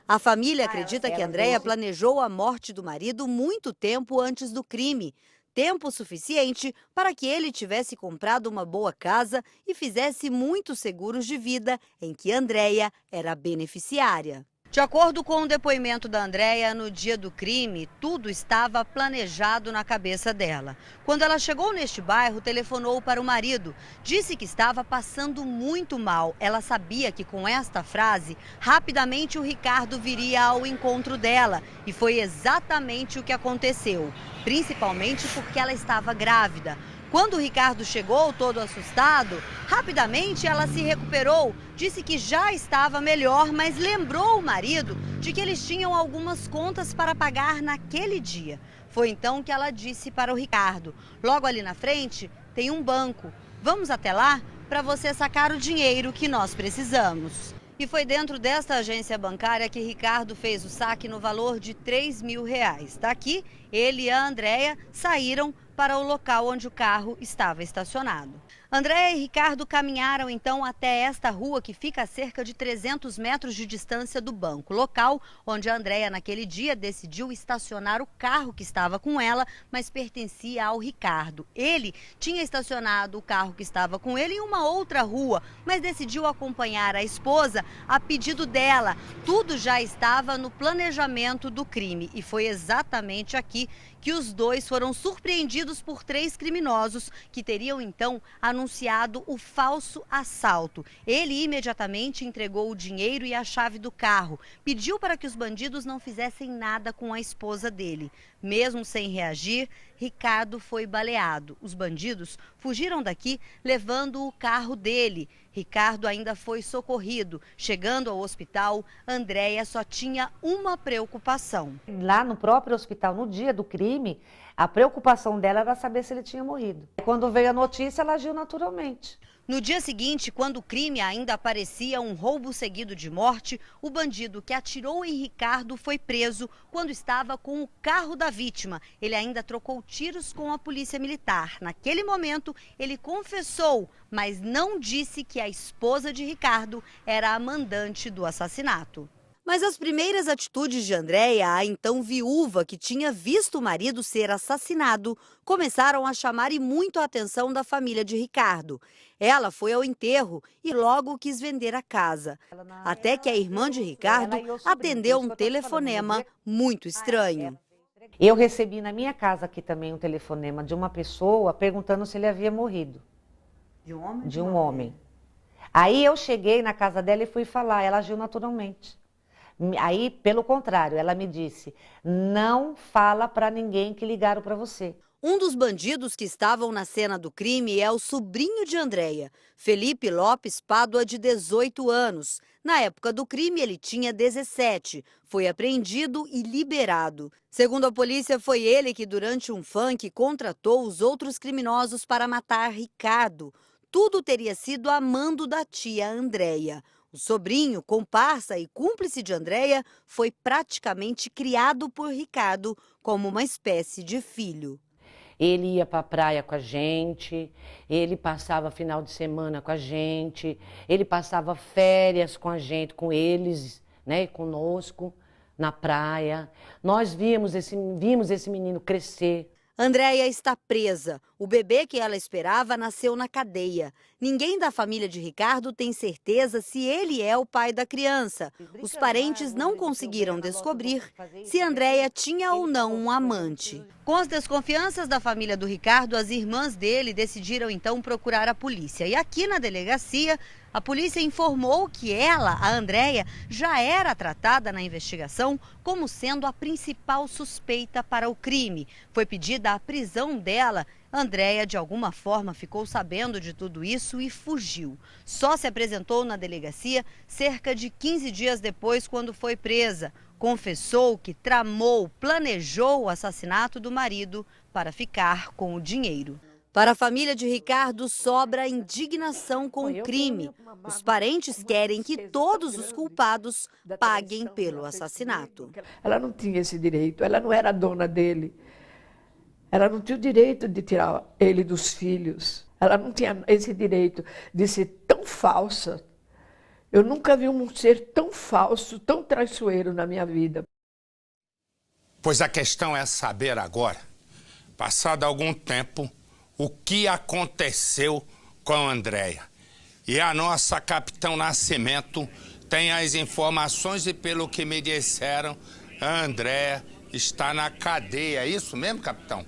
A família acredita que Andréia planejou a morte do marido muito tempo antes do crime. Tempo suficiente para que ele tivesse comprado uma boa casa e fizesse muitos seguros de vida em que Andréia era beneficiária. De acordo com o depoimento da Andréia, no dia do crime, tudo estava planejado na cabeça dela. Quando ela chegou neste bairro, telefonou para o marido. Disse que estava passando muito mal. Ela sabia que com esta frase, rapidamente o Ricardo viria ao encontro dela. E foi exatamente o que aconteceu, principalmente porque ela estava grávida. Quando o Ricardo chegou, todo assustado, rapidamente ela se recuperou, disse que já estava melhor, mas lembrou o marido de que eles tinham algumas contas para pagar naquele dia. Foi então que ela disse para o Ricardo: logo ali na frente tem um banco, vamos até lá para você sacar o dinheiro que nós precisamos. E foi dentro desta agência bancária que Ricardo fez o saque no valor de R$3.000. Daqui, ele e a Andréia saíram para o local onde o carro estava estacionado. Andréia e Ricardo caminharam então até esta rua que fica a cerca de 300 metros de distância do banco, local onde a Andréia naquele dia decidiu estacionar o carro que estava com ela, mas pertencia ao Ricardo. Ele tinha estacionado o carro que estava com ele em uma outra rua, mas decidiu acompanhar a esposa a pedido dela. Tudo já estava no planejamento do crime e foi exatamente aqui que os dois foram surpreendidos por 3 criminosos que teriam então anunciado o falso assalto. Ele imediatamente entregou o dinheiro e a chave do carro. Pediu para que os bandidos não fizessem nada com a esposa dele. Mesmo sem reagir, Ricardo foi baleado. Os bandidos fugiram daqui levando o carro dele. Ricardo ainda foi socorrido. Chegando ao hospital, Andréia só tinha uma preocupação. Lá no próprio hospital, no dia do crime, a preocupação dela era saber se ele tinha morrido. Quando veio a notícia, ela agiu naturalmente. No dia seguinte, quando o crime ainda parecia um roubo seguido de morte, o bandido que atirou em Ricardo foi preso quando estava com o carro da vítima. Ele ainda trocou tiros com a polícia militar. Naquele momento, ele confessou, mas não disse que a esposa de Ricardo era a mandante do assassinato. Mas as primeiras atitudes de Andréia, a então viúva que tinha visto o marido ser assassinado, começaram a chamar e muito a atenção da família de Ricardo. Ela foi ao enterro e logo quis vender a casa. Até que a irmã de Ricardo atendeu um telefonema muito estranho. Eu recebi na minha casa aqui também um telefonema de uma pessoa perguntando se ele havia morrido. De um homem? De um homem. Aí eu cheguei na casa dela e fui falar, ela agiu naturalmente. Aí, pelo contrário, ela me disse, não fala para ninguém que ligaram para você. Um dos bandidos que estavam na cena do crime é o sobrinho de Andréia, Felipe Lopes Pádua, de 18 anos. Na época do crime, ele tinha 17. Foi apreendido e liberado. Segundo a polícia, foi ele que, durante um funk, contratou os outros criminosos para matar Ricardo. Tudo teria sido a mando da tia Andréia. O sobrinho, comparsa e cúmplice de Andréia, foi praticamente criado por Ricardo como uma espécie de filho. Ele ia para a praia com a gente, ele passava final de semana com a gente, ele passava férias com a gente, com eles, né, conosco, na praia. Nós vimos esse menino crescer. Andréia está presa. O bebê que ela esperava nasceu na cadeia. Ninguém da família de Ricardo tem certeza se ele é o pai da criança. Os parentes não conseguiram descobrir se Andréia tinha ou não um amante. Com as desconfianças da família do Ricardo, as irmãs dele decidiram então procurar a polícia. E aqui na delegacia, a polícia informou que ela, a Andréia, já era tratada na investigação como sendo a principal suspeita para o crime. Foi pedida a prisão dela. Andréia, de alguma forma, ficou sabendo de tudo isso e fugiu. Só se apresentou na delegacia cerca de 15 dias depois, quando foi presa. confessou que planejou o assassinato do marido para ficar com o dinheiro. Para a família de Ricardo, sobra indignação com o crime. Os parentes querem que todos os culpados paguem pelo assassinato. Ela não tinha esse direito, ela não era dona dele. Ela não tinha o direito de tirar ele dos filhos. Ela não tinha esse direito de ser tão falsa. Eu nunca vi um ser tão falso, tão traiçoeiro na minha vida. Pois a questão é saber agora, passado algum tempo, o que aconteceu com a Andréia. E a nossa Capitão Nascimento tem as informações e, pelo que me disseram, a Andréia está na cadeia. É isso mesmo, capitão?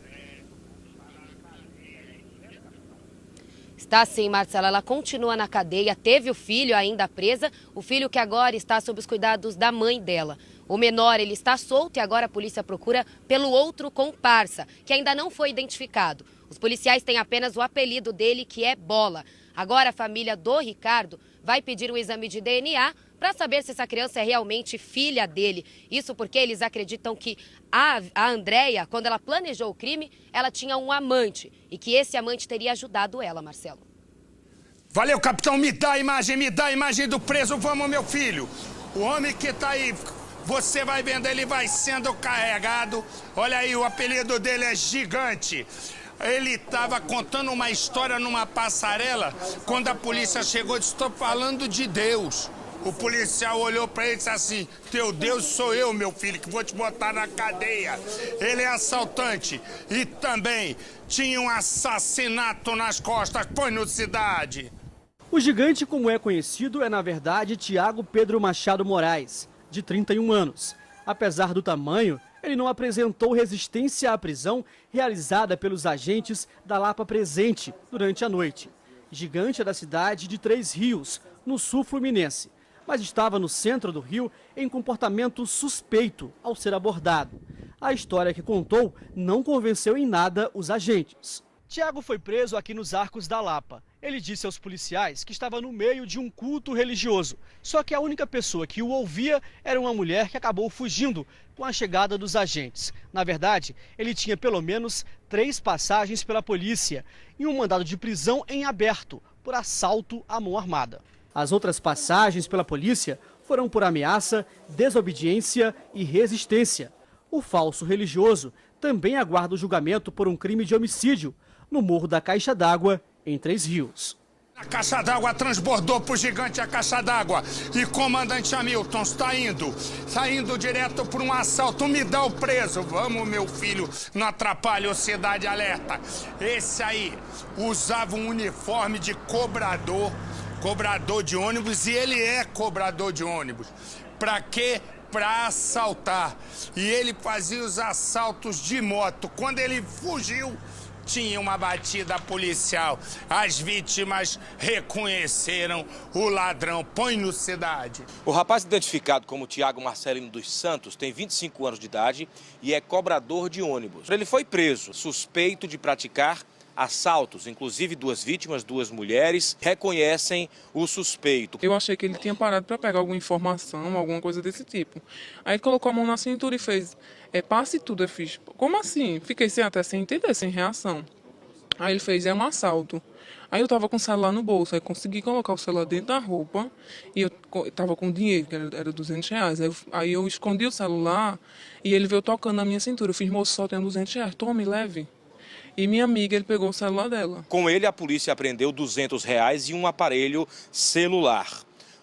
Está sim, Marcela. Ela continua na cadeia, teve o filho ainda presa, o filho que agora está sob os cuidados da mãe dela. O menor, ele está solto e agora a polícia procura pelo outro comparsa, que ainda não foi identificado. Os policiais têm apenas o apelido dele, que é Bola. Agora a família do Ricardo vai pedir um exame de DNA para saber se essa criança é realmente filha dele. Isso porque eles acreditam que a Andréia, quando ela planejou o crime, ela tinha um amante e que esse amante teria ajudado ela, Marcelo. Valeu, capitão. Me dá a imagem do preso. Vamos, meu filho. O homem que tá aí, você vai vendo, ele vai sendo carregado. Olha aí, o apelido dele é Gigante. Ele estava contando uma história numa passarela. Quando a polícia chegou, disse: estou falando de Deus. O policial olhou para ele e disse assim: teu Deus sou eu, meu filho, que vou te botar na cadeia. Ele é assaltante e também tinha um assassinato nas costas. Põe no Cidade. O Gigante, como é conhecido, é na verdade Tiago Pedro Machado Moraes, de 31 anos. Apesar do tamanho, ele não apresentou resistência à prisão realizada pelos agentes da Lapa Presente durante a noite. Gigante é da cidade de Três Rios, no sul fluminense, mas estava no centro do Rio em comportamento suspeito ao ser abordado. A história que contou não convenceu em nada os agentes. Tiago foi preso aqui nos Arcos da Lapa. Ele disse aos policiais que estava no meio de um culto religioso. Só que a única pessoa que o ouvia era uma mulher que acabou fugindo com a chegada dos agentes. Na verdade, ele tinha pelo menos 3 passagens pela polícia e um mandado de prisão em aberto por assalto à mão armada. As outras passagens pela polícia foram por ameaça, desobediência e resistência. O falso religioso também aguarda o julgamento por um crime de homicídio no Morro da Caixa d'Água, em Três Rios. A caixa d'água transbordou pro Gigante a caixa d'água. E comandante Hamilton está indo direto por um assalto. Me dá o preso. Vamos, meu filho, não atrapalhe o Cidade Alerta. Esse aí usava um uniforme de cobrador de ônibus, e ele é cobrador de ônibus. Pra quê? Pra assaltar. E ele fazia os assaltos de moto. Quando ele fugiu, tinha uma batida policial. As vítimas reconheceram o ladrão. Põe no Cidade. O rapaz identificado como Tiago Marcelino dos Santos tem 25 anos de idade e é cobrador de ônibus. Ele foi preso, suspeito de praticar assaltos. Inclusive, 2 vítimas, 2 mulheres, reconhecem o suspeito. Eu achei que ele tinha parado para pegar alguma informação, alguma coisa desse tipo. Aí ele colocou a mão na cintura e fez: passe tudo. Eu fiz: como assim? Fiquei até sem entender, sem reação. Aí ele fez: é um assalto. Aí eu tava com o celular no bolso, aí consegui colocar o celular dentro da roupa e eu tava com dinheiro, que era R$200. Aí eu escondi o celular e ele veio tocando na minha cintura. Eu fiz: moço, só tenho R$200, tome, leve. E minha amiga, ele pegou o celular dela. Com ele, a polícia apreendeu R$200 e um aparelho celular.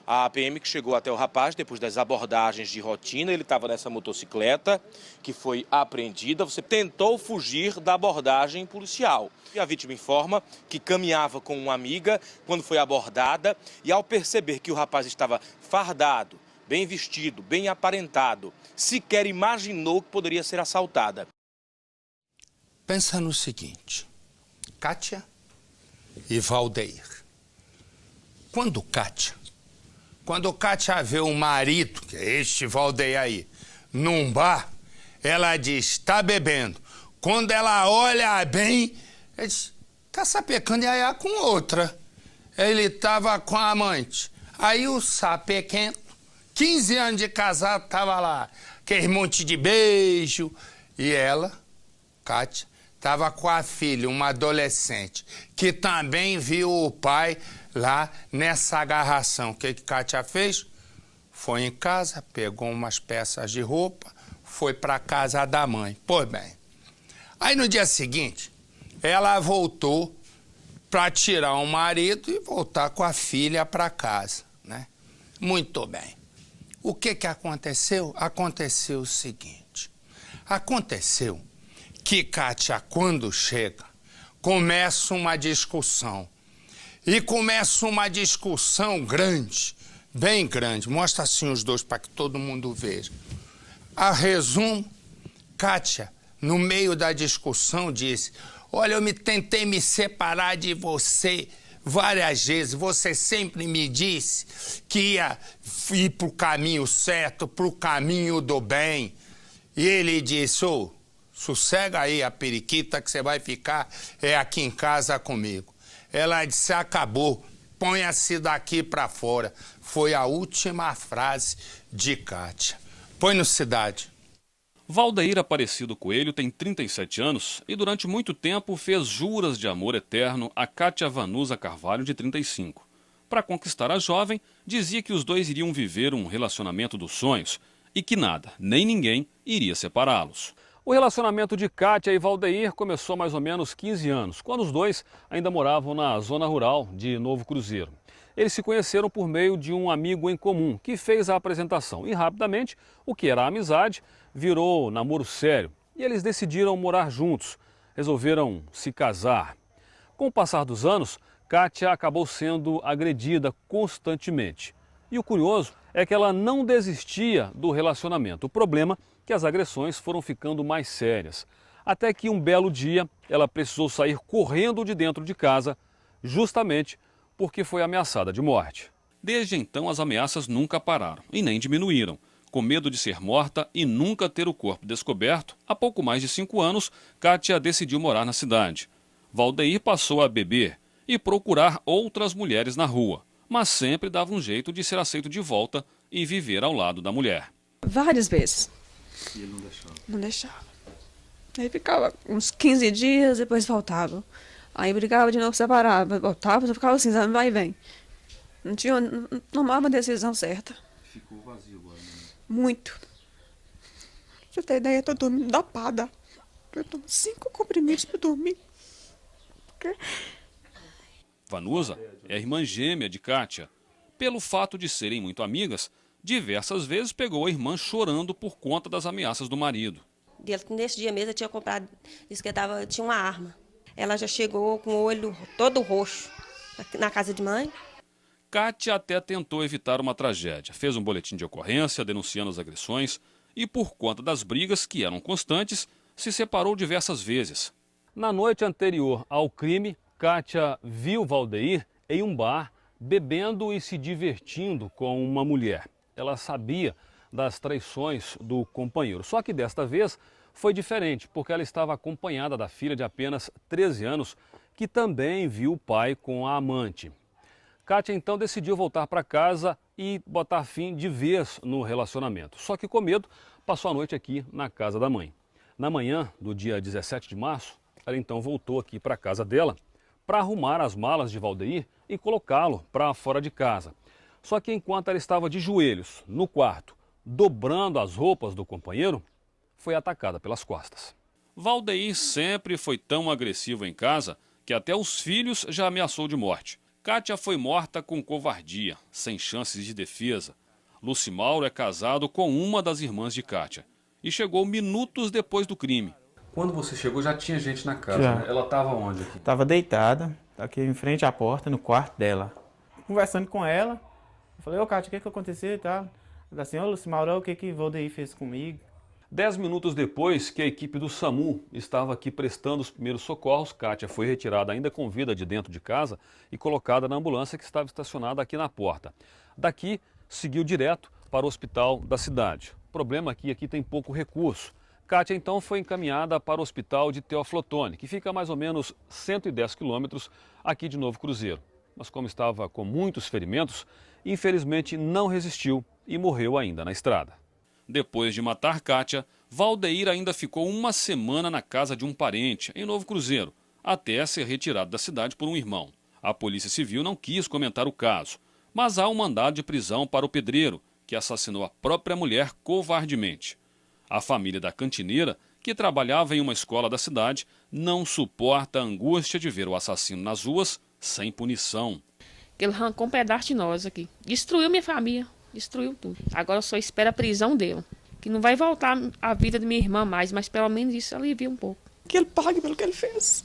A PM que chegou até o rapaz depois das abordagens de rotina, ele estava nessa motocicleta que foi apreendida. Você tentou fugir da abordagem policial. E a vítima informa que caminhava com uma amiga quando foi abordada e, ao perceber que o rapaz estava fardado, bem vestido, bem aparentado, sequer imaginou que poderia ser assaltada. Pensa no seguinte: Kátia e Valdeir. Quando Kátia vê o marido, que é este Valdeir aí, num bar, ela diz: está bebendo. Quando ela olha bem, ela diz: tá sapecando iaiá com outra. Ele estava com a amante. Aí o sapequento, 15 anos de casado, estava lá. aquele monte de beijo. E ela, Kátia, estava com a filha, uma adolescente, que também viu o pai lá nessa agarração. O que Kátia fez? Foi em casa, pegou umas peças de roupa, foi para casa da mãe. Pois bem, aí no dia seguinte, ela voltou para tirar o marido e voltar com a filha para casa, né? Muito bem. O que aconteceu? Aconteceu o seguinte. Aconteceu que Kátia, quando chega, começa uma discussão. E começa uma discussão grande, bem grande. Mostra assim os dois para que todo mundo veja. A resumo, Kátia, no meio da discussão, disse: olha, eu tentei me separar de você várias vezes. Você sempre me disse que ia ir para o caminho certo, para o caminho do bem. E ele disse: ô, sossega aí a periquita que você vai ficar aqui em casa comigo. Ela disse: acabou, ponha-se daqui para fora. Foi a última frase de Kátia. Põe no Cidade. Valdeir Aparecido Coelho tem 37 anos e durante muito tempo fez juras de amor eterno a Kátia Vanusa Carvalho, de 35. Para conquistar a jovem, dizia que os dois iriam viver um relacionamento dos sonhos e que nada, nem ninguém, iria separá-los. O relacionamento de Kátia e Valdeir começou há mais ou menos 15 anos, quando os dois ainda moravam na zona rural de Novo Cruzeiro. Eles se conheceram por meio de um amigo em comum, que fez a apresentação. E rapidamente, o que era amizade virou namoro sério. E eles decidiram morar juntos, resolveram se casar. Com o passar dos anos, Kátia acabou sendo agredida constantemente. E o curioso é que ela não desistia do relacionamento. O problema é que as agressões foram ficando mais sérias. Até que um belo dia, ela precisou sair correndo de dentro de casa, justamente porque foi ameaçada de morte. Desde então, as ameaças nunca pararam e nem diminuíram. Com medo de ser morta e nunca ter o corpo descoberto, há pouco mais de 5 anos, Kátia decidiu morar na cidade. Valdeir passou a beber e procurar outras mulheres na rua, mas sempre dava um jeito de ser aceito de volta e viver ao lado da mulher. Várias vezes. E ele não deixava? Não deixava. Aí ficava uns 15 dias, depois voltava. Aí brigava de novo, separava, voltava, eu ficava assim, sabe, vai e vem. Não tomava a decisão certa. Ficou vazio agora, né? Muito. Pra você ter ideia, eu tô dormindo da pada. Eu tomo 5 comprimidos pra dormir. Porque... Vanusa é a irmã gêmea de Kátia. Pelo fato de serem muito amigas, diversas vezes pegou a irmã chorando por conta das ameaças do marido. Nesse dia mesmo eu tinha comprado, disse que tinha uma arma. Ela já chegou com o olho todo roxo na casa de mãe. Kátia até tentou evitar uma tragédia. Fez um boletim de ocorrência denunciando as agressões e, por conta das brigas que eram constantes, se separou diversas vezes. Na noite anterior ao crime, Kátia viu Valdeir em um bar bebendo e se divertindo com uma mulher. Ela sabia das traições do companheiro, só que desta vez foi diferente, porque ela estava acompanhada da filha de apenas 13 anos, que também viu o pai com a amante. Kátia então decidiu voltar para casa e botar fim de vez no relacionamento. Só que com medo, passou a noite aqui na casa da mãe. Na manhã do dia 17 de março, ela então voltou aqui para a casa dela para arrumar as malas de Valdeir e colocá-lo para fora de casa. Só que enquanto ela estava de joelhos no quarto, dobrando as roupas do companheiro, foi atacada pelas costas. Valdeir sempre foi tão agressivo em casa que até os filhos já ameaçou de morte. Kátia foi morta com covardia, sem chances de defesa. Lucimauro é casado com uma das irmãs de Kátia e chegou minutos depois do crime. Quando você chegou já tinha gente na casa, Já. né? Ela estava onde aqui? Estava deitada, aqui em frente à porta, no quarto dela. Conversando com ela, eu falei: ô Kátia, o que aconteceu e tal? Ela assim: ô Lucimauro, o que Valdeir fez comigo? 10 minutos depois que a equipe do SAMU estava aqui prestando os primeiros socorros, Kátia foi retirada ainda com vida de dentro de casa e colocada na ambulância que estava estacionada aqui na porta. Daqui, seguiu direto para o hospital da cidade. O problema é que aqui tem pouco recurso. Kátia então foi encaminhada para o hospital de Teófilo Otoni, que fica a mais ou menos 110 quilômetros aqui de Novo Cruzeiro. Mas como estava com muitos ferimentos, infelizmente não resistiu e morreu ainda na estrada. Depois de matar Kátia, Valdeir ainda ficou uma semana na casa de um parente, em Novo Cruzeiro, até ser retirado da cidade por um irmão. A Polícia Civil não quis comentar o caso, mas há um mandado de prisão para o pedreiro, que assassinou a própria mulher covardemente. A família da cantineira, que trabalhava em uma escola da cidade, não suporta a angústia de ver o assassino nas ruas sem punição. Ele arrancou um pedaço de nós aqui, destruiu minha família, destruiu tudo. Agora eu só espero a prisão dele, que não vai voltar a vida de minha irmã mais, mas pelo menos isso alivia um pouco. Que ele pague pelo que ele fez.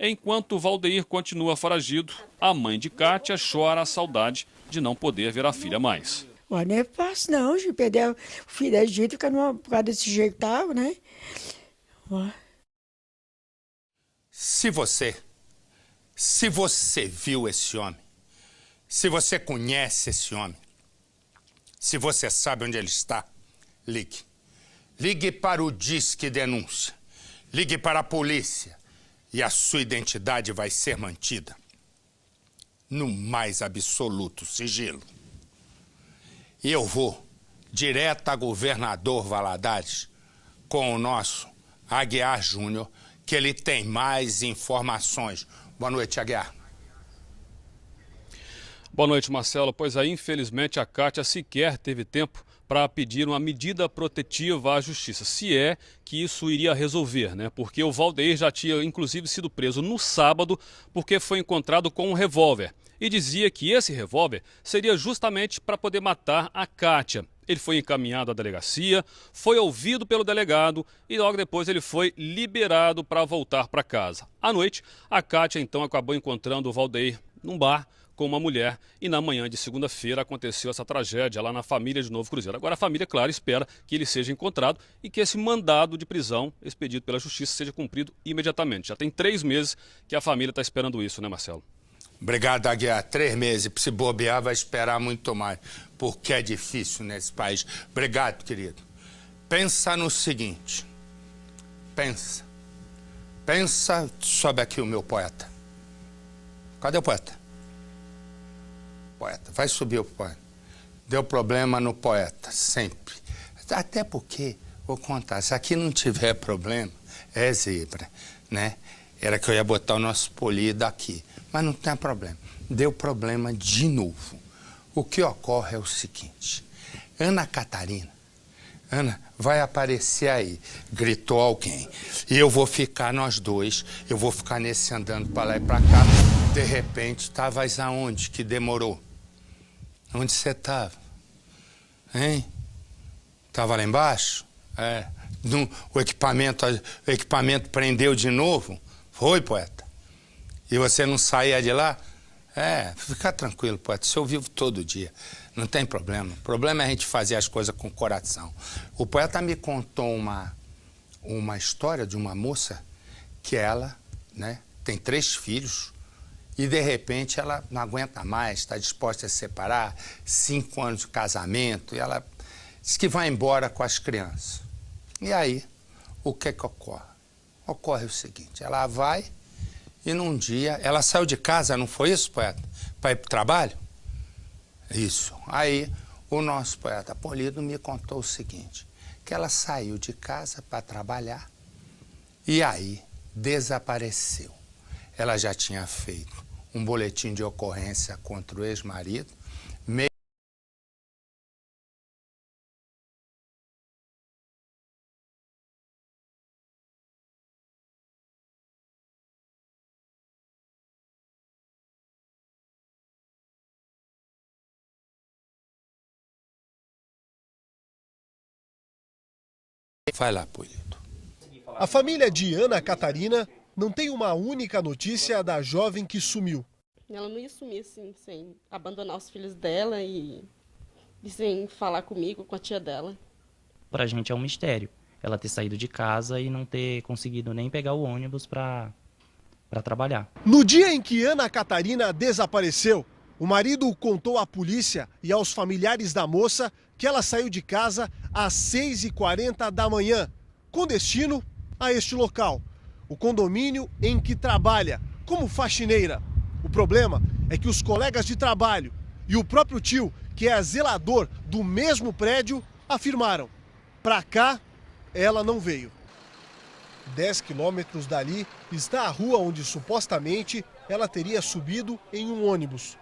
Enquanto Valdeir continua foragido, a mãe de Kátia chora a saudade de não poder ver a filha mais. Mas não é fácil não, de perder o filho da gente, ficar por causa desse jeito que tava, né? Se você viu esse homem, se você conhece esse homem, se você sabe onde ele está, ligue. Ligue para o Disque Denúncia. Ligue para a polícia e a sua identidade vai ser mantida no mais absoluto sigilo. E eu vou direto a governador Valadares com o nosso Aguiar Júnior, que ele tem mais informações. Boa noite, Aguiar. Boa noite, Marcelo. Pois aí, infelizmente, a Kátia sequer teve tempo para pedir uma medida protetiva à justiça. Se é que isso iria resolver, né? Porque o Valdeir já tinha, inclusive, sido preso no sábado porque foi encontrado com um revólver. E dizia que esse revólver seria justamente para poder matar a Kátia. Ele foi encaminhado à delegacia, foi ouvido pelo delegado e logo depois ele foi liberado para voltar para casa. À noite, a Kátia então acabou encontrando o Valdeir num bar com uma mulher e na manhã de segunda-feira aconteceu essa tragédia lá na família de Novo Cruzeiro. Agora a família, claro, espera que ele seja encontrado e que esse mandado de prisão expedido pela justiça seja cumprido imediatamente. Já tem 3 meses que a família está esperando isso, né, Marcelo? Obrigado, Aguiar. 3 meses. Se bobear, vai esperar muito mais, porque é difícil nesse país. Obrigado, querido. Pensa no seguinte. Pensa. Sobe aqui o meu poeta. Cadê o poeta? Poeta. Vai subir o poeta. Deu problema no poeta, sempre. Até porque, vou contar, se aqui não tiver problema, é zebra, né? Era que eu ia botar o nosso polido aqui. Mas não tem problema. Deu problema de novo. O que ocorre é o seguinte. Ana Catarina, Ana, vai aparecer aí, gritou alguém. E eu vou ficar, nós dois, eu vou ficar nesse andando para lá e para cá. De repente, estavas aonde que demorou? Onde você estava? Hein? Estava lá embaixo? É. O equipamento prendeu de novo? Foi, poeta? E você não saía de lá? É, fica tranquilo, poeta. Isso eu vivo todo dia. Não tem problema. O problema é a gente fazer as coisas com o coração. O poeta me contou uma história de uma moça que ela, né, tem 3 filhos e, de repente, ela não aguenta mais, está disposta a se separar, 5 anos de casamento, e ela diz que vai embora com as crianças. E aí, o que ocorre? Ocorre o seguinte, ela vai e num dia, ela saiu de casa, não foi isso, poeta? Para ir para o trabalho? Isso. Aí, o nosso poeta Polido me contou o seguinte, que ela saiu de casa para trabalhar e aí desapareceu. Ela já tinha feito um boletim de ocorrência contra o ex-marido, vai lá, Polido. A família de Ana Catarina não tem uma única notícia da jovem que sumiu. Ela não ia sumir assim, sem abandonar os filhos dela e sem falar comigo, com a tia dela. Pra gente é um mistério ela ter saído de casa e não ter conseguido nem pegar o ônibus para trabalhar. No dia em que Ana Catarina desapareceu, o marido contou à polícia e aos familiares da moça que ela saiu de casa às 6h40 da manhã, com destino a este local, o condomínio em que trabalha como faxineira. O problema é que os colegas de trabalho e o próprio tio, que é zelador do mesmo prédio, afirmaram: pra cá, ela não veio. 10 quilômetros dali está a rua onde supostamente ela teria subido em um ônibus.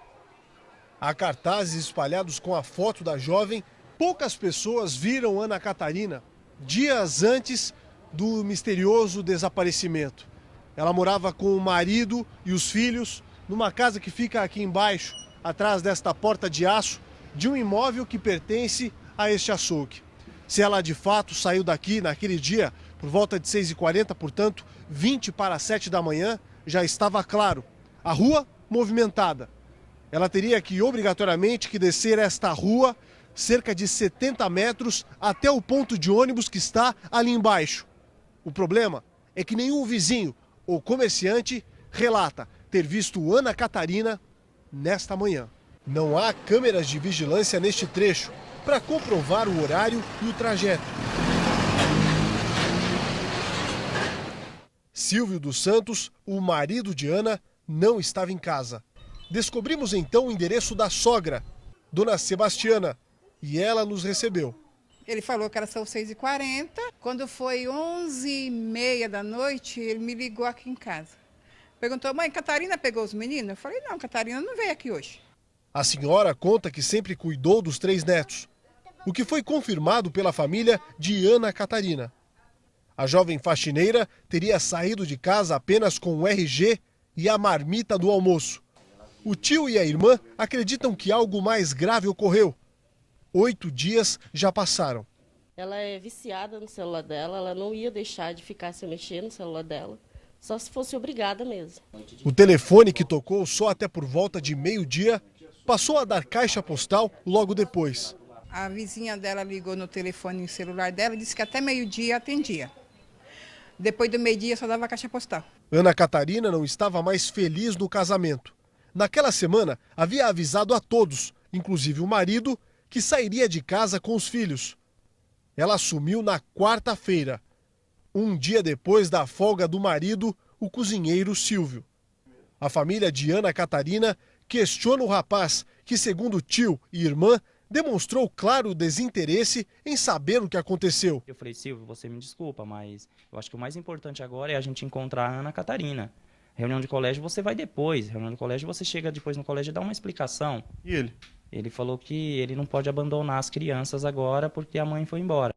Há cartazes espalhados com a foto da jovem. Poucas pessoas viram Ana Catarina dias antes do misterioso desaparecimento. Ela morava com o marido e os filhos numa casa que fica aqui embaixo, atrás desta porta de aço, de um imóvel que pertence a este açougue. Se ela de fato saiu daqui naquele dia, por volta de 6h40, portanto, 20 para 7 da manhã, já estava claro. A rua movimentada. Ela teria que obrigatoriamente que descer esta rua, cerca de 70 metros, até o ponto de ônibus que está ali embaixo. O problema é que nenhum vizinho ou comerciante relata ter visto Ana Catarina nesta manhã. Não há câmeras de vigilância neste trecho para comprovar o horário e o trajeto. Silvio dos Santos, o marido de Ana, não estava em casa. Descobrimos então o endereço da sogra, Dona Sebastiana, e ela nos recebeu. Ele falou que era só 6h40. Quando foi 11h30 da noite, ele me ligou aqui em casa. Perguntou: mãe, Catarina pegou os meninos? Eu falei: não, Catarina não veio aqui hoje. A senhora conta que sempre cuidou dos 3 netos, o que foi confirmado pela família de Ana Catarina. A jovem faxineira teria saído de casa apenas com o RG e a marmita do almoço. O tio e a irmã acreditam que algo mais grave ocorreu. 8 dias já passaram. Ela é viciada no celular dela, ela não ia deixar de ficar se mexer no celular dela, só se fosse obrigada mesmo. O telefone que tocou só até por volta de meio-dia passou a dar caixa postal logo depois. A vizinha dela ligou no telefone celular dela e disse que até meio-dia atendia. Depois do meio-dia só dava caixa postal. Ana Catarina não estava mais feliz no casamento. Naquela semana havia avisado a todos, inclusive o marido, que sairia de casa com os filhos. Ela assumiu na quarta-feira, um dia depois da folga do marido, o cozinheiro Silvio. A família de Ana Catarina questiona o rapaz, que segundo tio e irmã, demonstrou claro desinteresse em saber o que aconteceu. Eu falei: Silvio, você me desculpa, mas eu acho que o mais importante agora é a gente encontrar a Ana Catarina. Reunião de colégio você vai depois, reunião de colégio você chega depois no colégio e dá uma explicação. E ele? Ele falou que ele não pode abandonar as crianças agora porque a mãe foi embora.